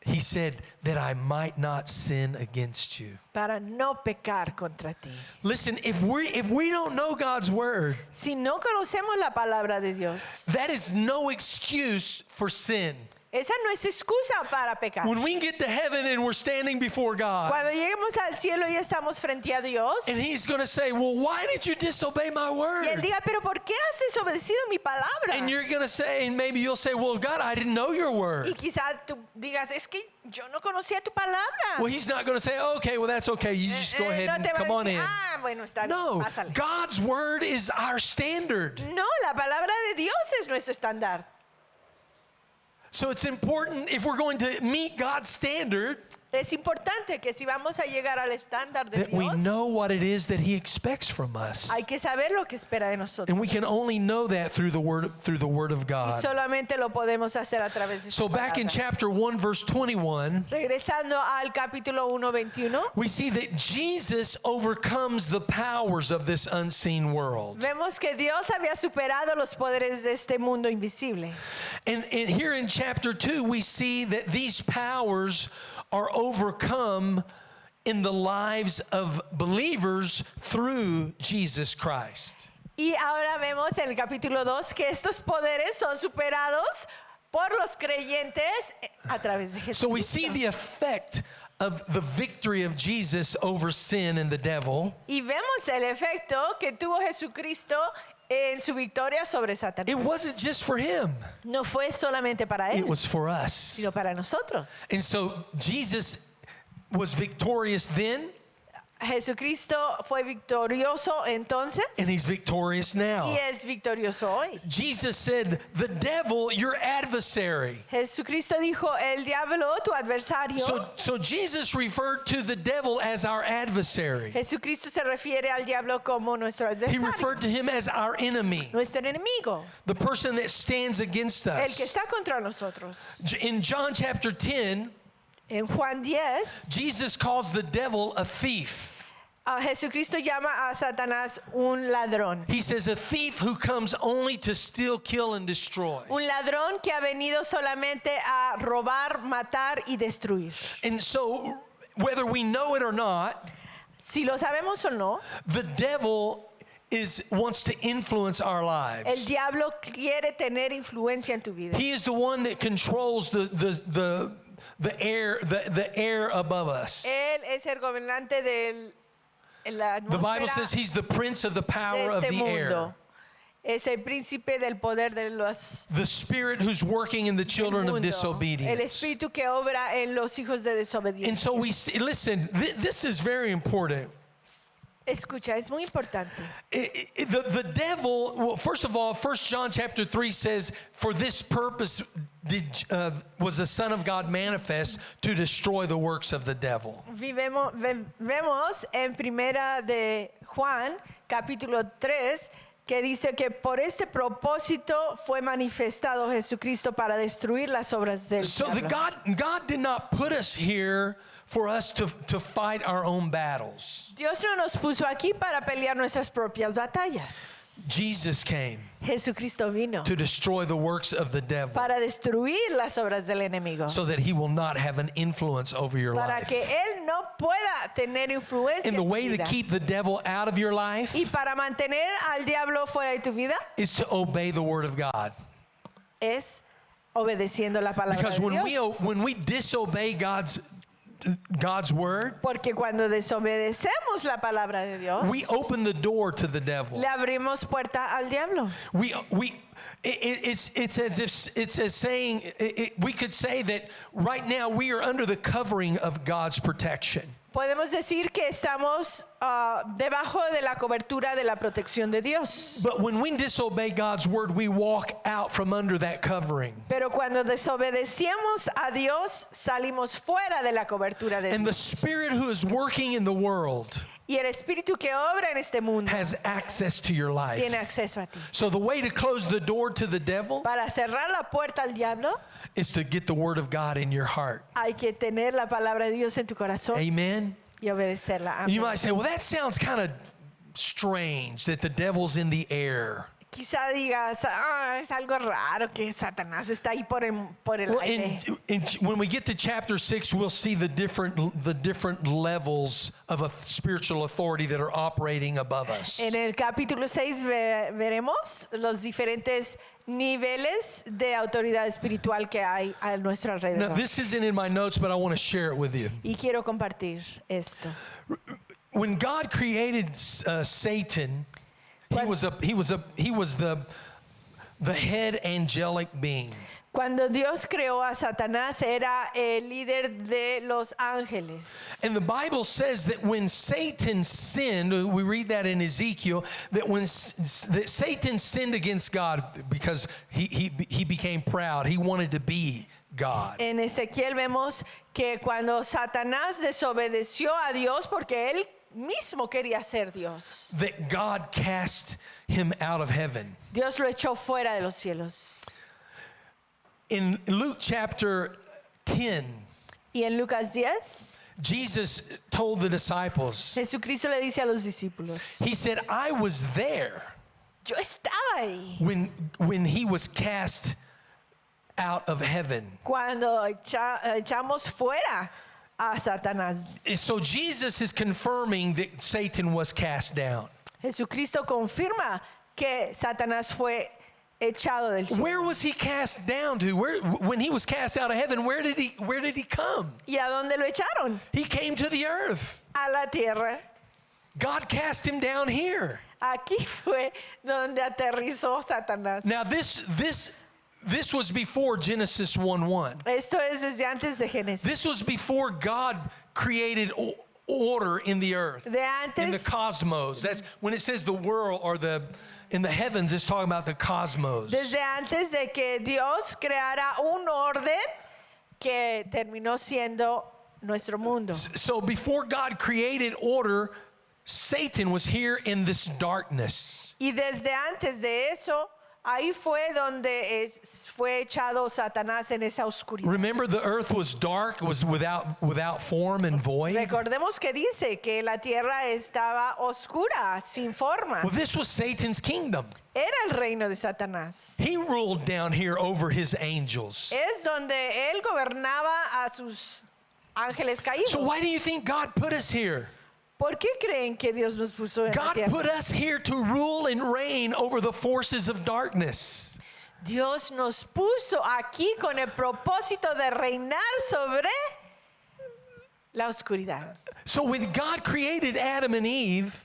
He said, that I might not sin against you. Para no pecar contra ti. Listen, if we don't know God's word, Si no conocemos la palabra de Dios, that is no excuse for sin. esa no es excusa para pecar. When we get to heaven and we're standing before God, Cuando lleguemos al cielo y estamos frente a Dios, and He's going to say, well, why did you disobey my y Él word? diga, pero ¿por qué has desobedecido mi palabra? And you're going to say, and maybe you'll say, well, God, I didn't know your Y word. quizás tú digas, es que yo no conocía tu palabra. Well, He's not going to say, okay, well, that's okay. You just go ahead No and te va a come on decir, in. ah, bueno, está bien, No, pásale. God's word is our standard. No, la palabra de Dios es nuestro estándar. So it's important if we're going to meet God's standard Es importante que si vamos a llegar al estándar de that we Dios, know what it is that He expects from us. hay que saber lo que espera de nosotros. And we can only know that through the word of Y God. solamente lo podemos hacer a través de So su back in palabra. chapter 1 verse 21, Regresando al capítulo 1:21, we see that Jesus overcomes the powers of this unseen world. vemos que Dios había superado los poderes de este mundo invisible. And here in chapter 2, we see that these powers are overcome in the lives of believers through Jesus Christ. Y ahora vemos en el capítulo 2 que estos poderes son superados por los creyentes a través de Jesús. So we see the effect of the victory of Jesus over sin and the devil. Y vemos el efecto que tuvo Jesucristo en su victoria sobre Satanás. It wasn't just for him, No fue solamente para él, it was for us. sino para nosotros. And so Jesus was victorious then, Jesucristo fue victorioso entonces and he's victorious now. y es victorioso hoy. Jesus said, the devil, your adversary. Jesucristo dijo, el diablo, tu adversario. So Jesus referred to the devil as our adversary. Jesucristo se refiere al diablo como nuestro He adversario, referred to him as our enemy, nuestro enemigo, the person that stands against el que us. está contra nosotros. In John chapter 10, En Juan 10, Jesus calls the devil a thief. Jesucristo llama a Satanás un ladrón. He says, a thief who comes only to steal, kill, and destroy. Un ladrón que ha venido solamente a robar, matar y destruir. And so, whether we know it or not, Si lo sabemos o no, the devil wants to influence our el lives. diablo quiere tener influencia en tu vida. He is the one that controls the air above us. Él es el gobernante de la The Bible says atmósfera he's the prince of the de power of este the air. mundo. Es el príncipe del poder de los The spirit who's working in the children of mundo. El disobedience. espíritu que obra en los hijos de And desobediencia. so we see, listen, this is very important. Escucha, es muy importante. The devil, well, first of all, 1 John chapter 3 says, for this purpose was the Son of God manifest to destroy the works of the devil. Vemos en primera de Juan, capítulo 3, que dice que por este propósito fue manifestado Jesucristo para destruir las obras del So diablo. God did not put us here for us to fight our own battles. Dios no nos puso aquí para pelear nuestras propias batallas. Jesus came Jesucristo vino to destroy the works of the devil para destruir las obras del enemigo, so that he will not have an influence over your para life. que él no pueda tener influencia And the en tu way to vida. keep the devil out of your life Y para mantener al diablo fuera de tu vida is to obey the word of God. es obedeciendo la palabra Because de Dios. when we disobey God's God's word, Porque cuando desobedecemos la palabra de Dios, we open the door to the devil. le abrimos puerta al diablo. It's as saying, we could say that right now we are under the covering of God's protection. Podemos decir que estamos debajo de la cobertura de la protección de Dios. But when we disobey God's word, we walk out from under that covering. Pero cuando desobedecemos a Dios, salimos fuera de la cobertura de And the Dios. spirit who is working in the world Y el espíritu que obra en este mundo has access to your life. tiene acceso a ti. So the way to close the door to the devil Para cerrar la puerta al diablo, is to get the word of God in your heart. hay que tener la palabra de Dios en tu corazón Amen. y obedecerla. You Amén. might say, well, that sounds kind of strange that the devil's in the air. Quizá digas, es algo raro que Satanás está ahí por el Well, aire. when we get to chapter 6, we'll see the different levels of a spiritual authority that are operating above us. En el capítulo 6 veremos los diferentes niveles de autoridad espiritual que hay a nuestro Now, alrededor. this isn't in my notes, but I want to share it with you. Y quiero compartir esto. When God created Satan, he was the head angelic being. Cuando Dios creó a Satanás, era el líder de los ángeles. And the Bible says that when Satan sinned, we read that in Ezekiel, that that Satan sinned against God because he became proud. He wanted to be God. En Ezequiel vemos que cuando Satanás desobedeció a Dios porque él mismo quería ser Dios, That God cast him out of heaven. Dios lo echó fuera de los cielos. In Luke chapter 10, Y en Lucas 10, Jesus told the disciples, Jesucristo le dice a los discípulos, he said, I was there yo estaba ahí when he was cast out of heaven. cuando echamos fuera a Satanás. So Jesus is confirming that Satan was cast down. Jesucristo confirma que Satanás fue echado del cielo. Where was he cast down to? When he was cast out of heaven, where did he come? ¿Y a dónde lo echaron? He came to the earth. A la tierra. God cast him down here. Aquí fue donde aterrizó Satanás. Now this was before Genesis 1:1. Esto es desde antes de Génesis. This was before God created order in the earth, De in the antes, cosmos. That's when it says the world or in the heavens, it's talking about the cosmos. desde antes de que Dios creara un orden que terminó siendo nuestro mundo. So before God created order, Satan was here in this darkness. Y desde antes de eso, ahí fue donde fue echado Satanás en esa oscuridad. Remember, the earth was dark, it was without form and void. Recordemos que dice que la tierra estaba oscura, sin forma. Well, this was Satan's kingdom. Era el reino de Satanás. He ruled down here over his angels. Es donde él gobernaba a sus ángeles caídos. So why do you think God put us here? ¿Por qué creen que Dios nos puso en la God tierra? put us here to rule and reign over the forces of darkness. Dios nos puso aquí con el propósito de reinar sobre la oscuridad. So when God created Adam and Eve,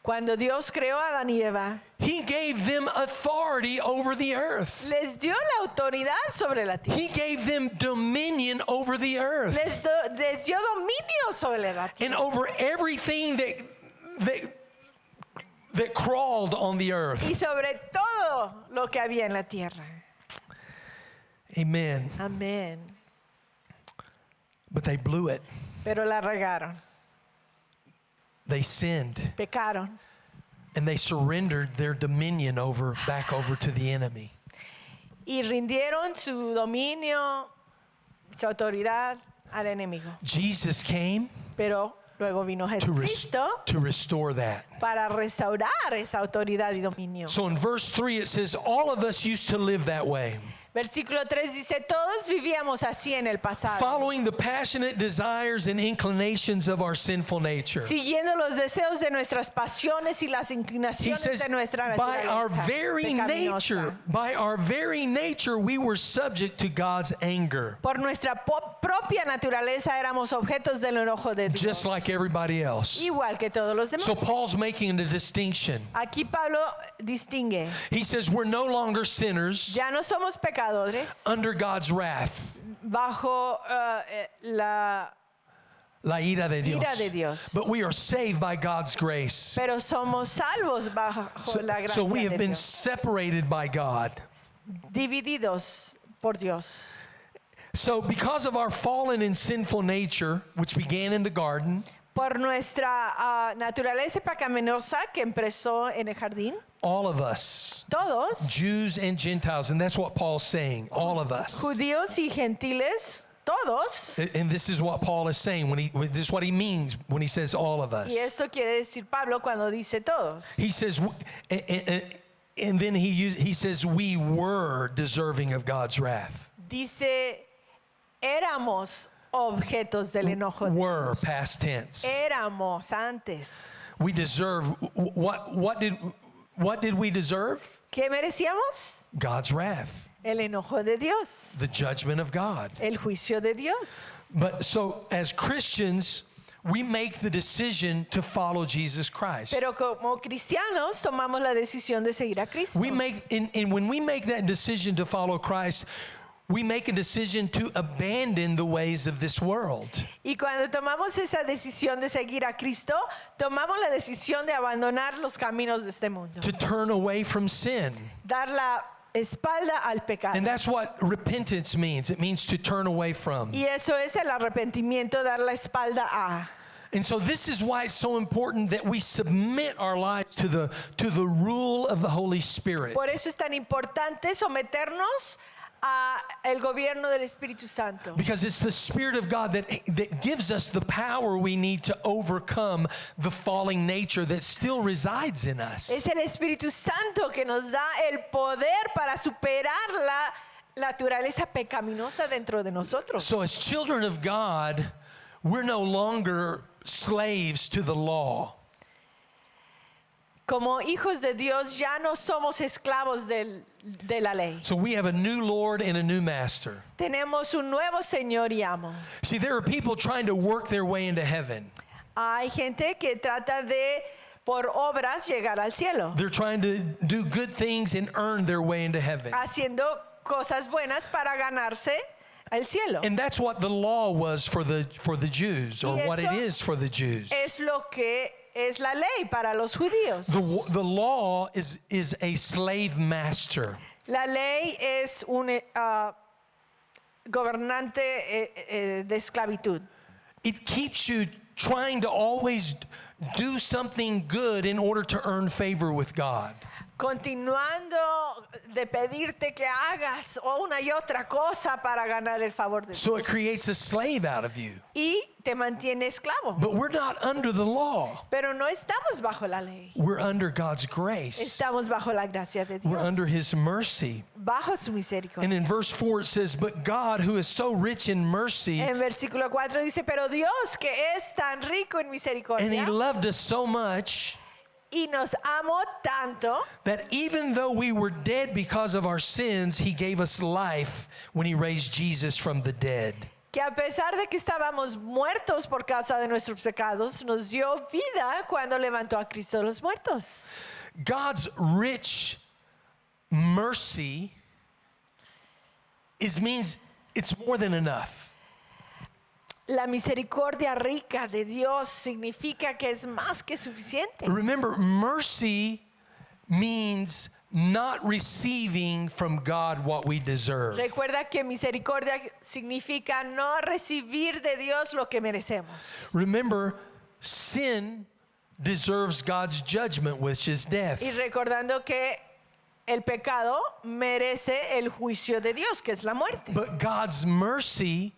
Cuando Dios creó a Adán y Eva, He gave them authority over the earth. les dio la autoridad sobre la tierra. He gave them dominion over the earth Les dio dominio sobre la tierra. and over everything that crawled on the earth. Y sobre todo lo que había en la tierra. Amen. Amén. But they blew it. Pero la regaron, They sinned pecaron. and they surrendered their dominion back over to the enemy. Y rindieron su dominio, su autoridad al enemigo. Jesus came Pero luego vino Jesucristo to restore that. para restaurar esa autoridad y dominio. So in verse 3 it says, all of us used to live that way. Versículo 3 dice, todos vivíamos así en el pasado, following the passionate desires and inclinations of our sinful nature. siguiendo los deseos de nuestras pasiones y las He inclinaciones says, de nuestra by our naturaleza pecaminosa. by our very nature, we were subject to God's anger, Por nuestra propia naturaleza éramos objetos del enojo de Dios, just like everybody else. igual que todos los demás. So Paul's making a distinction. Aquí Pablo distingue, He says we're no longer sinners ya no somos pecadores under God's wrath, bajo la la ira de Dios. ira de Dios, But we are saved by God's grace. pero somos salvos bajo la gracia So we have de been Dios, separated by God. divididos por Dios. So because of our fallen and sinful nature, which began in the garden, Por nuestra naturaleza pecaminosa que empezó en el jardín, all of us, todos, Jews and Gentiles, and that's what Paul's saying, all of us. judíos y gentiles, todos, And this is what Paul is saying this is what he means when he says all of us. y esto quiere decir Pablo cuando dice todos. He says, and then he says, we were deserving of God's wrath. Dice, éramos objetos del enojo de Were, Dios. past tense. Éramos antes. We deserve, what did we deserve? ¿Qué merecíamos? God's wrath, El enojo de Dios, the judgment of God. el juicio de Dios. But so as Christians, we make the decision to follow Jesus Christ. Pero como cristianos tomamos la decisión de seguir a Cristo. We make, and when we make that decision to follow Christ, we make a decision to abandon the ways of this world. Y cuando tomamos esa decisión de seguir a Cristo, tomamos la decisión de abandonar los caminos de este mundo, To turn away from sin. dar la espalda al pecado. And that's what repentance means. It means to turn away from. Y eso es el arrepentimiento, dar la espalda a. And so this is why it's so important that we submit our lives to the rule of the Holy Spirit. Por eso es tan importante someternos a el gobierno del Espíritu Santo. Because it's the Spirit of God that gives us the power we need to overcome the falling nature that still resides in us. Es el Espíritu Santo que nos da el poder para superar la naturaleza pecaminosa dentro de nosotros. So as children of God, we're no longer slaves to the law. Como hijos de Dios ya no somos esclavos de la ley. So we have a new Lord and a new master. Tenemos un nuevo Señor y amo. See, there are people trying to work their way into heaven. Hay gente que trata de, por obras, llegar al cielo, They're trying to do good things and earn their way into heaven. haciendo cosas buenas para ganarse el cielo. And that's what the law was for the Jews, or Y what it eso is for the Jews. Es lo que es la ley para los judíos. The law is a slave master. La ley es un gobernante de esclavitud. It keeps you trying to always do something good in order to earn favor with God. Continuando de pedirte que hagas una y otra cosa para ganar el favor de Dios. So it creates a slave out of you. Y te mantiene esclavo. But we're not under the law. Pero no estamos bajo la ley. We're under God's grace. Estamos bajo la gracia de Dios. We're under His mercy. Bajo su misericordia. And in verse 4 it says, but God, who is so rich in mercy, En versículo 4 dice, pero Dios que es tan rico en and He misericordia loved us so much, y nos amó tanto, that even though we were dead because of our sins, He gave us life when He raised Jesus from the dead. que a pesar de que estábamos muertos por causa de nuestros pecados, nos dio vida cuando levantó a Cristo de los muertos. God's rich mercy means it's more than enough. La misericordia rica de Dios significa que es más que suficiente. Remember, mercy means not receiving from God what we deserve. Recuerda que misericordia significa no recibir de Dios lo que merecemos. Remember, sin deserves God's judgment, which is death. Y recordando que el pecado merece el juicio de Dios, que es la muerte. But God's mercy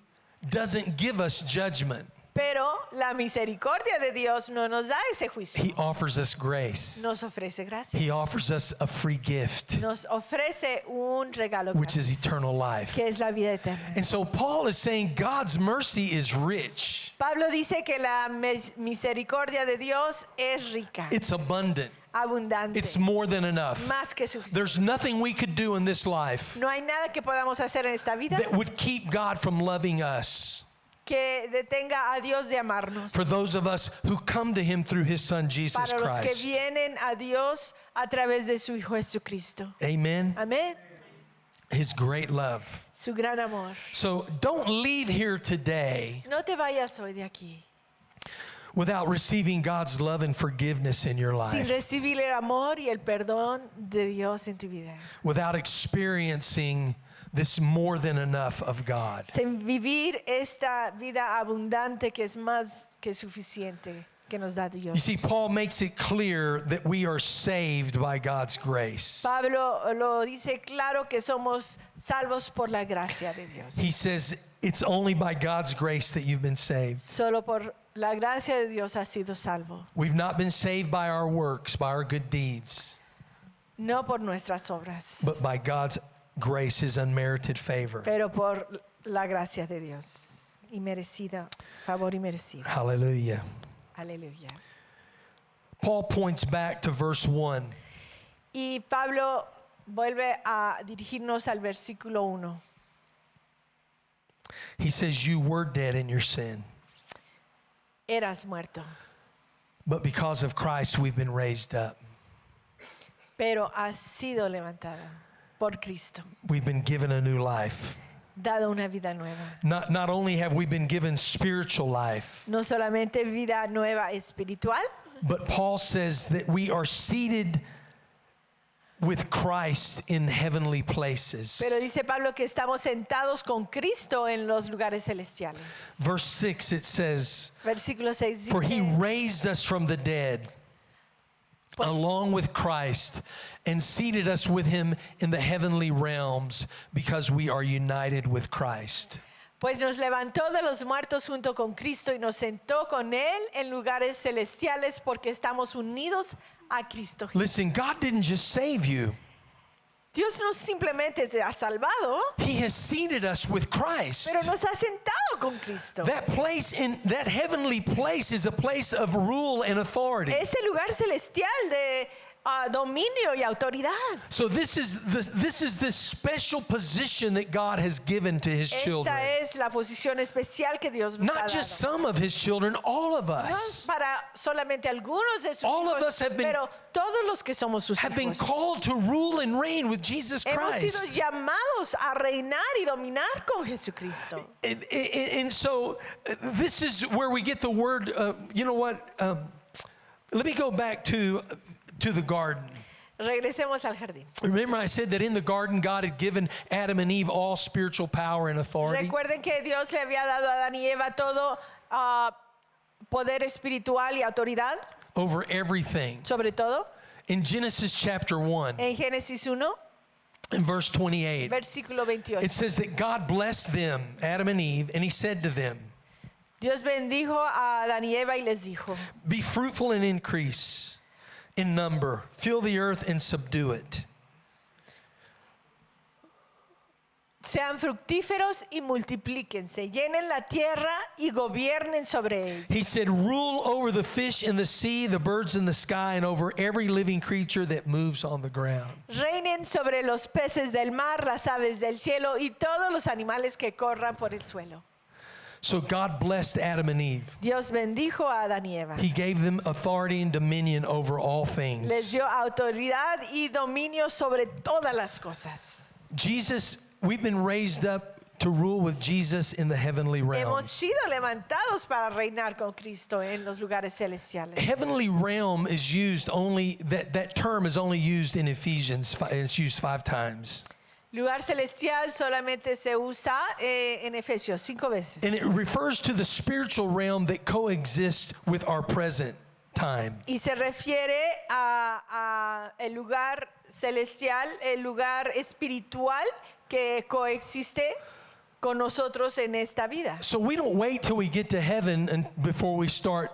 doesn't give us judgment. Pero la misericordia de Dios no nos da ese juicio. He offers us grace. Nos ofrece gracia. He offers us a free gift, Nos ofrece un regalo which is gratis, eternal life. que es la vida eterna. And so Paul is saying God's mercy is rich. Pablo dice que la misericordia de Dios es rica, It's abundant. abundante, It's more than enough. más que suficiente. There's nothing we could do in this life No hay nada que podamos hacer en esta vida that would keep God from loving us. que detenga a Dios de amarnos. For those of us who come to him through his son Jesus Para los que Christ. vienen a Dios a través de su Hijo Jesucristo. Amen. Amén. His great love. Su gran amor. So don't leave here today No te vayas hoy de aquí without receiving God's love and forgiveness in your sin life, recibir el amor y el perdón de Dios en tu vida. without experiencing this more than enough of God. Sin vivir esta vida abundante que es más que suficiente que nos da Dios. You see, Paul makes it clear that we are saved by God's grace. Pablo lo dice claro que somos salvos por la gracia de Dios. He says it's only by God's grace that you've been saved. Solo por la gracia de Dios has sido salvo, We've not been saved by our works, by our good deeds, no por nuestras obras, but by God's grace, his unmerited favor. pero por la gracia de Dios y merecida, favor y merecido. Hallelujah. Aleluya. Paul points back to verse 1. Y Pablo vuelve a dirigirnos al versículo 1. He says, you were dead in your sin, Eras muerto, but because of Christ, we've been raised up. pero has sido levantada por Cristo, We've been given a new life. dado una vida nueva. Not only have we been given spiritual life, No solamente vida nueva espiritual, but Paul says that we are seated with Christ in heavenly places. pero dice Pablo que estamos sentados con Cristo en los lugares celestiales. Verse 6, it says, Versículo 6 for he dice, raised us from the dead along with Christ and seated us with him in the heavenly realms because we are united with Christ. pues nos levantó de los muertos junto con Cristo y nos sentó con Él en lugares celestiales porque estamos unidos a Cristo. Listen, God didn't just save you. Dios no simplemente te ha salvado, He has seated us with Christ. pero nos ha sentado con Cristo. That place in that heavenly place is a place of rule and authority. Ese lugar celestial de dominio y autoridad. So this is the special position that God has given to his children. Esta es la posición especial que Dios nos ha Not just dado. some of his children, all of No es us para solamente algunos de sus All of hijos, us have been- pero todos los que somos sus have been hijos. called to rule and reign with Jesus Hemos sido Christ. llamados a reinar y dominar con Jesucristo. And so this is where we get the word, you know what? Let me go back to the garden. Regresemos al jardín. Remember I said that in the garden God had given Adam and Eve all spiritual power and authority? Recuerden que Dios le había dado a Adán y Eva todo poder espiritual y autoridad, Over everything. sobre todo. In Genesis chapter 1, En Génesis 1, in verse 28, versículo 28. it says that God blessed them, Adam and Eve, and he said to them, Dios bendijo a Adán y Eva y les dijo, be fruitful and increase in number, fill the earth and subdue it. sean fructíferos y multiplíquense, llenen la tierra y gobiernen sobre ella. He said, rule over the fish in the sea, the birds in the sky, and over every living creature that moves on the ground. Reinen sobre los peces del mar, las aves del cielo y todos los animales que corran por el suelo. So God blessed Adam and Eve. Dios bendijo a Adán y Eva. He gave them authority and dominion over all Les things. dio autoridad y dominio sobre todas las cosas. Jesus, we've been raised up to rule with Jesus in the heavenly Hemos realms. sido levantados para reinar con Cristo en los lugares celestiales. Heavenly realm is used only, that term is only used in Ephesians. It's used 5 times. Lugar celestial solamente se usa en Efesios 5 veces. And it refers to the spiritual realm that coexists with our present time. Y se refiere a el lugar celestial, el lugar espiritual que coexiste con nosotros en esta vida. So we don't wait till we get to heaven and before we start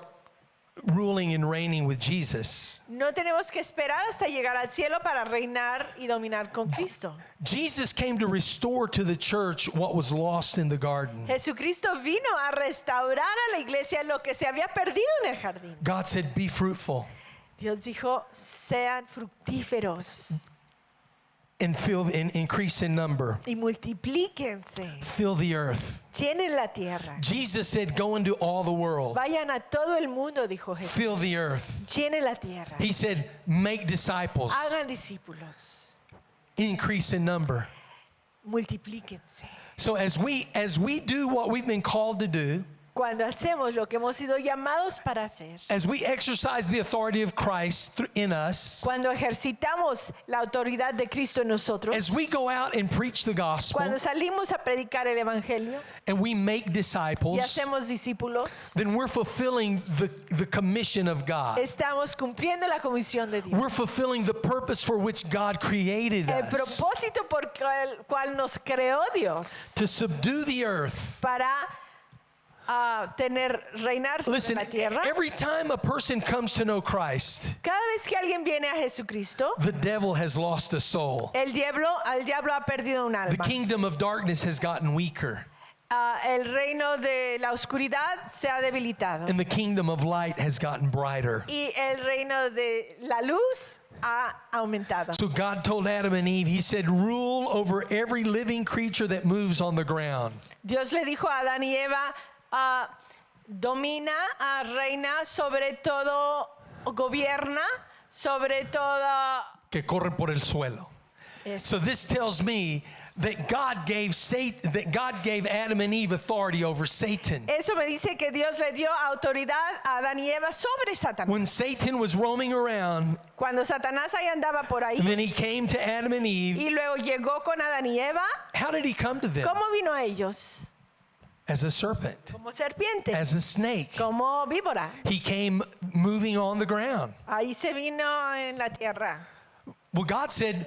ruling and reigning with Jesus. No tenemos que esperar hasta llegar al cielo para reinar y dominar con Cristo. Jesus came to restore to the church what was lost in the garden. Jesucristo vino a restaurar a la iglesia lo que se había perdido en el jardín. God said, be fruitful Dios dijo, sean fructíferos and increase in number. y multiplíquense, Fill the earth. llenen la tierra. Jesus said, go into all the world. Vayan a todo el mundo, dijo Jesús. Fill the earth. Llenen la tierra. He said, make disciples. Hagan discípulos. Increase in number. Multiplíquense. So as we do what we've been called to do, Cuando hacemos lo que hemos sido llamados para hacer, as we exercise the authority of Christ in us, cuando ejercitamos la autoridad de Cristo en nosotros, as we go out and preach the gospel cuando salimos a predicar el evangelio and we make y disciples, hacemos discípulos, then we're fulfilling the commission of God. estamos cumpliendo la comisión de Dios. We're fulfilling the purpose for which God created El us, propósito por el cual nos creó Dios to subdue the earth. para reinar sobre Listen, la tierra. every time a person comes to know Christ, Cada vez que alguien viene a Jesucristo, the devil has lost a soul. al diablo ha perdido un The alma. kingdom of darkness has gotten weaker, El reino de la oscuridad se ha debilitado and the kingdom of light has gotten brighter. y el reino de la luz ha aumentado. So God told Adam and Eve, he said, rule over every living creature that moves on the ground. Dios le dijo a Adán y Eva, domina, reina sobre todo, gobierna sobre todo. Que corren por el suelo. So this tells me that God gave Adam and Eve authority over Satan. Eso me dice que Dios le dio autoridad a Adán y Eva sobre Satanás. When Satan was roaming around, Cuando Satanás ahí andaba por ahí and then he came to Adam and Eve, y luego llegó con Adán y Eva, how did he come to them? ¿cómo vino a ellos? As a serpent, Como serpiente, as a snake. como víbora. He came moving on the ground. Ahí se vino en la tierra. Well, God said,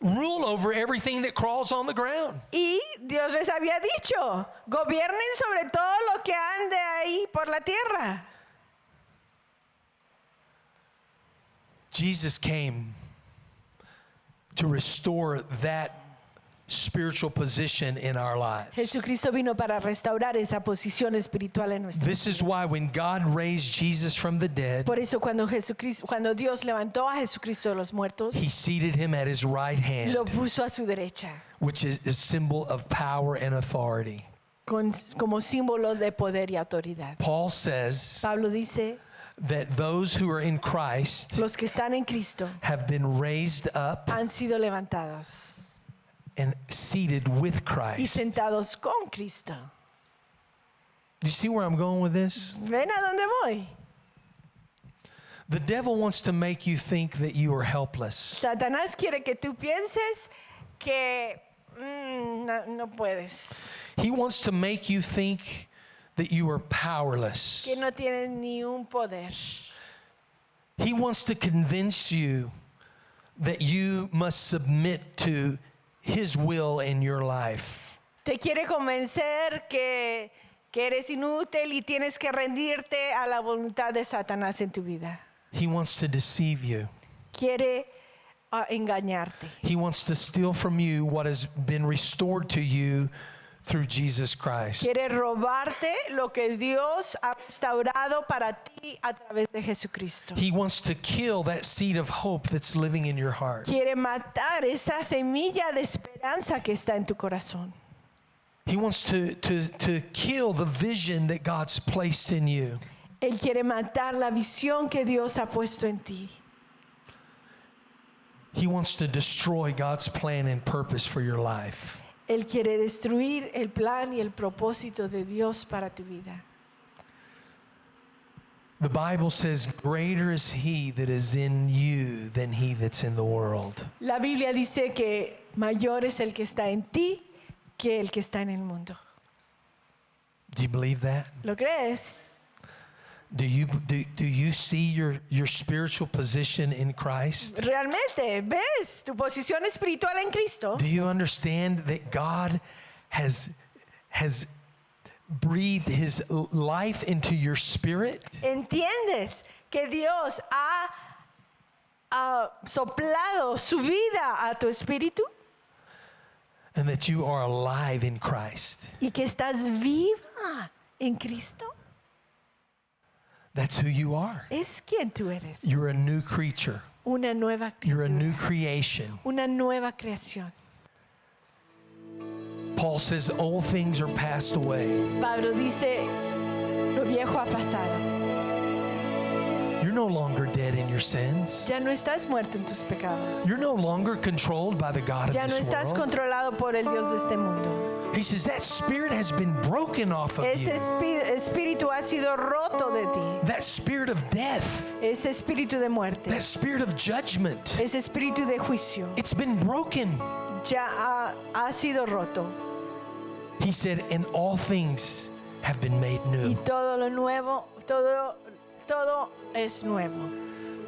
rule over everything that crawls on the ground. Y Dios les había dicho, gobiernen sobre todo lo que ande ahí por la tierra. Jesus came to restore that spiritual position in our lives. Jesucristo vino para restaurar esa posición espiritual en nuestras This is why when God raised Jesus from the dead, Por eso cuando Dios levantó a Jesucristo de los muertos, he seated him at his right hand, lo puso a su derecha, which is a symbol of power and authority. como símbolo de poder y autoridad. Paul says Pablo dice, that those who are in Christ los que están en Cristo have been raised up han sido levantados and seated with y Christ. sentados con Cristo. Do you see where I'm going with this? ¿Ven a dónde voy? The devil wants to make you think that you are helpless. Satanás quiere que tú pienses que no puedes, He wants to make you think that you are powerless. que no tienes ni un poder. He wants to convince you that you must submit to his will in your life. Te quiere convencer que eres inútil y tienes que rendirte a la voluntad de Satanás en tu vida. He wants to deceive you. Quiere engañarte. He wants to steal from you what has been restored to you through Jesus Christ. Quiere robarte lo que Dios ha restaurado para ti a través de Jesucristo. He wants to kill that seed of hope that's living in your heart. Quiere matar esa semilla de esperanza que está en tu corazón. He wants to kill the vision that God's placed in you. Él quiere matar la visión que Dios ha puesto en ti. He wants to destroy God's plan and purpose for your life. Él quiere destruir el plan y el propósito de Dios para tu vida. The Bible says, greater is he that is in you than he that's in the world. La Biblia dice que mayor es el que está en ti que el que está en el mundo. Do you believe that? ¿Lo crees? Do you see your spiritual position in Christ? ¿Realmente ves tu posición espiritual en Cristo? Do you understand that God has breathed his life into your spirit? ¿Entiendes que Dios ha soplado su vida a tu espíritu? And that you are alive in Christ. ¿Y que estás viva en Cristo? That's who you are. Es quien tú eres. You're a new creature. Una nueva You're a new criatura. creation. Una nueva creación. Paul says, old things are passed away. Pablo dice, lo viejo ha pasado. You're no longer dead in your sins. Ya no estás muerto en tus pecados. You're no longer controlled by the God of Ya no this estás world. controlado por el Dios de este mundo. He says that spirit has been broken off of Ese you. espíritu ha sido roto de ti. That spirit of death, Ese espíritu de muerte. that spirit of judgment, Ese espíritu de juicio. it's been broken. Ya ha sido roto. He said, and all things have been made Y new. todo lo nuevo, todo es nuevo.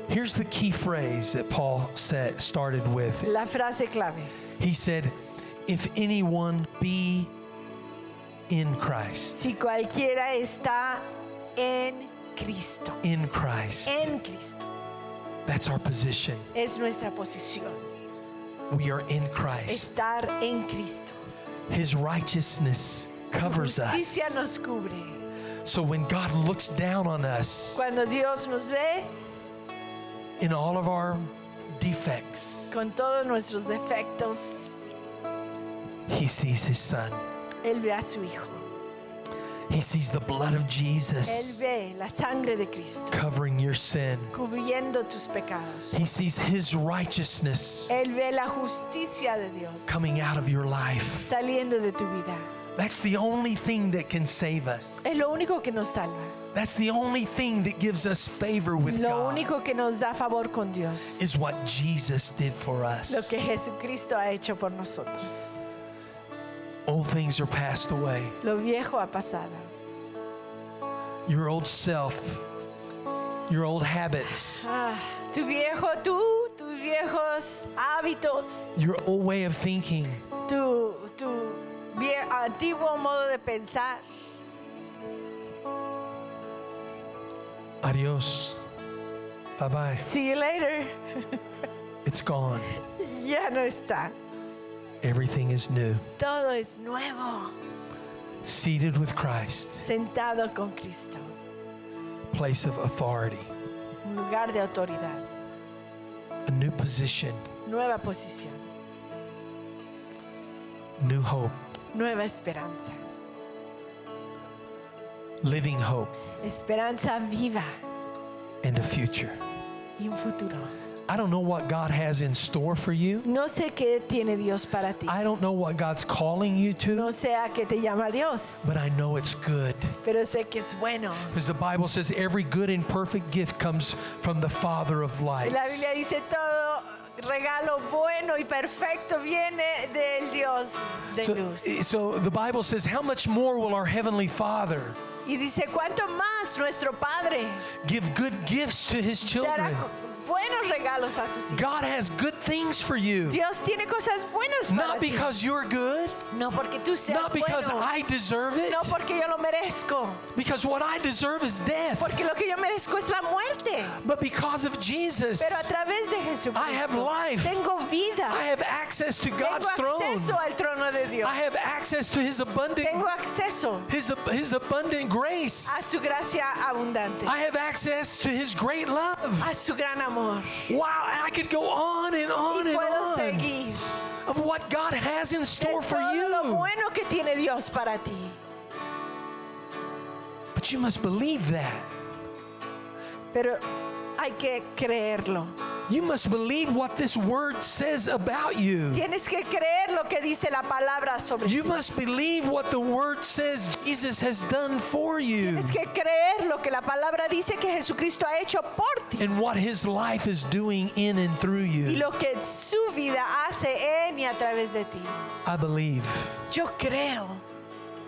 Here's the key phrase that Paul started with. La frase clave. He said, if anyone be in Christ, Si cualquiera está en Cristo. in Christ. En Cristo. That's our position. Es nuestra posición. We are in Christ. Estar en Cristo. His righteousness Su covers justicia us. nos cubre. So when God looks down on us Cuando Dios nos ve in all of our defects, con todos nuestros defectos, He sees His Son. Él ve a su Hijo. He sees the blood of Él Jesus ve la sangre de Cristo covering your sin. cubriendo tus pecados. He sees His righteousness Él ve la justicia de Dios coming out of your life. saliendo de tu vida. That's the only thing that can save us. Es lo único que nos salva. That's the only thing that gives us favor with Lo God, único que nos da favor con Dios. is what Jesus did for Lo us. que Jesucristo ha hecho por nosotros. Old things are passed away. Lo viejo ha pasado. Your old self, your old habits, Tu viejo tú, tus viejos hábitos, your old way of thinking, tu antiguo modo de pensar. adios, bye-bye, See you later. it's gone. Ya no está. Everything is new. Todo es nuevo. Seated with Christ, Sentado con Cristo. place of authority, Un lugar de autoridad. a new position, Nueva posición. new hope, Nueva esperanza. living hope, Esperanza viva and a future. y un futuro. I don't know what God has in store for you. No sé qué tiene Dios para ti. I don't know what God's calling you to, No sé a qué te llama Dios, but I know it's good. pero sé que es bueno. Because the Bible says every good and perfect gift comes from the Father of lights. La Biblia dice todo regalo bueno y perfecto viene del Dios de luz. So the Bible says, how much more will our Heavenly Father Y dice, ¿cuánto más nuestro Padre give good gifts to His children? dará buenos regalos a sus hijos? God has good things for you. Dios tiene cosas buenas para Not ti. because you're good, No porque tú seas not because bueno. I deserve it, No porque yo lo merezco. because what I deserve is death, Porque lo que yo merezco es la muerte. but because of Jesus, Pero a través de Jesucristo I have life. tengo vida. I have access to God's Tengo throne. acceso al trono de Dios. I have access to His abundant, Tengo acceso His abundant grace. a su gracia abundante. I have access to His great love. A su gran amor. Wow, I could go on and on Y and puedo on seguir of what God has in de store for todo lo you. bueno que tiene Dios para ti. But you must believe that. Pero hay que creerlo. You must believe what this word says about you. Tienes que creer lo que dice la palabra sobre You ti. must believe what the word says Jesus has done for you Tienes que creer lo que la palabra dice que Jesucristo ha hecho por ti. and what His life is doing in and through Y you. lo que su vida hace en y a través de ti. I believe. Yo creo.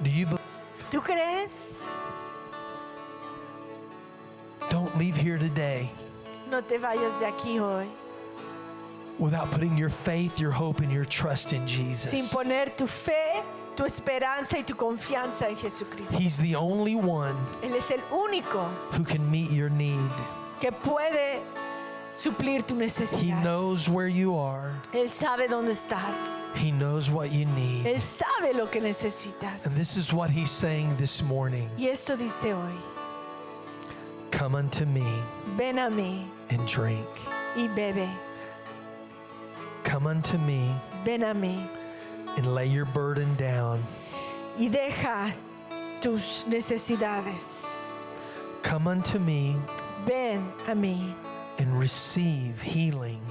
Do you believe? ¿Tú crees? Don't leave here today No te vayas de aquí hoy without putting your faith, your hope, and your trust in sin Jesus. poner tu fe, tu esperanza y tu confianza en Jesucristo. He's the only one Él es el único who can meet your need. que puede suplir tu He necesidad. knows where you are. Él sabe dónde estás. He knows what you need. Él sabe lo que And necesitas. this is what he's saying this morning. Y esto dice hoy, Come unto me ven a mí and drink. y bebe. Come unto me Ven a mí and lay your burden down. y deja tus necesidades. Come unto me Ven a mí and receive healing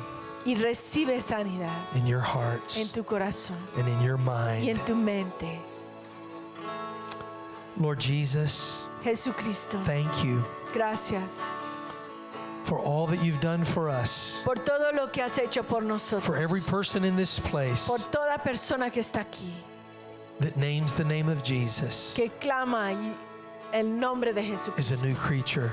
y recibe sanidad in your en hearts tu corazón and in your y en mind. tu mente. Lord Jesus, Jesucristo, thank you gracias for all that you've done for us, por todo lo que has hecho por nosotros. for every person in this place Por toda persona que está aquí, that names the name of Jesus que clama el nombre de is Jesucristo a new creature,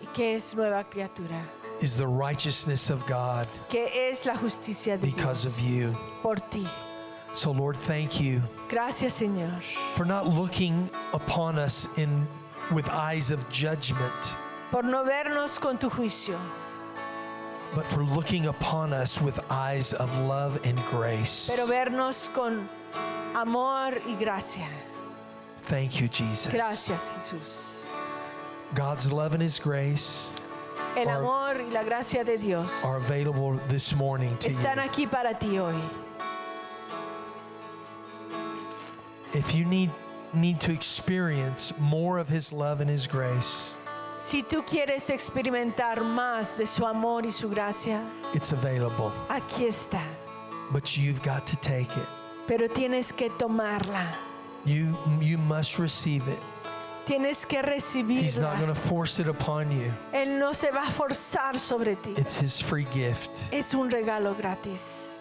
y que es nueva criatura, is the righteousness of God que es la justicia de because Dios of you. por ti. So Lord, thank you Gracias, Señor, for not looking upon us with eyes of judgment, por no vernos con tu juicio, but for looking upon us with eyes of love and grace. pero vernos con amor y gracia. Thank you, Jesus. Gracias, Jesús. God's love and His grace El Are- amor y la gracia de Dios are available this morning to están you. aquí para ti hoy. If you need to experience more of His love and His grace, Si tú quieres experimentar más de su amor y su gracia, it's available, aquí está. but you've got to take it. Pero tienes que tomarla. You must receive it. Tienes que He's not going recibirla. to force it upon you. Él no se va a forzar sobre ti. It's His free gift. Es un regalo gratis.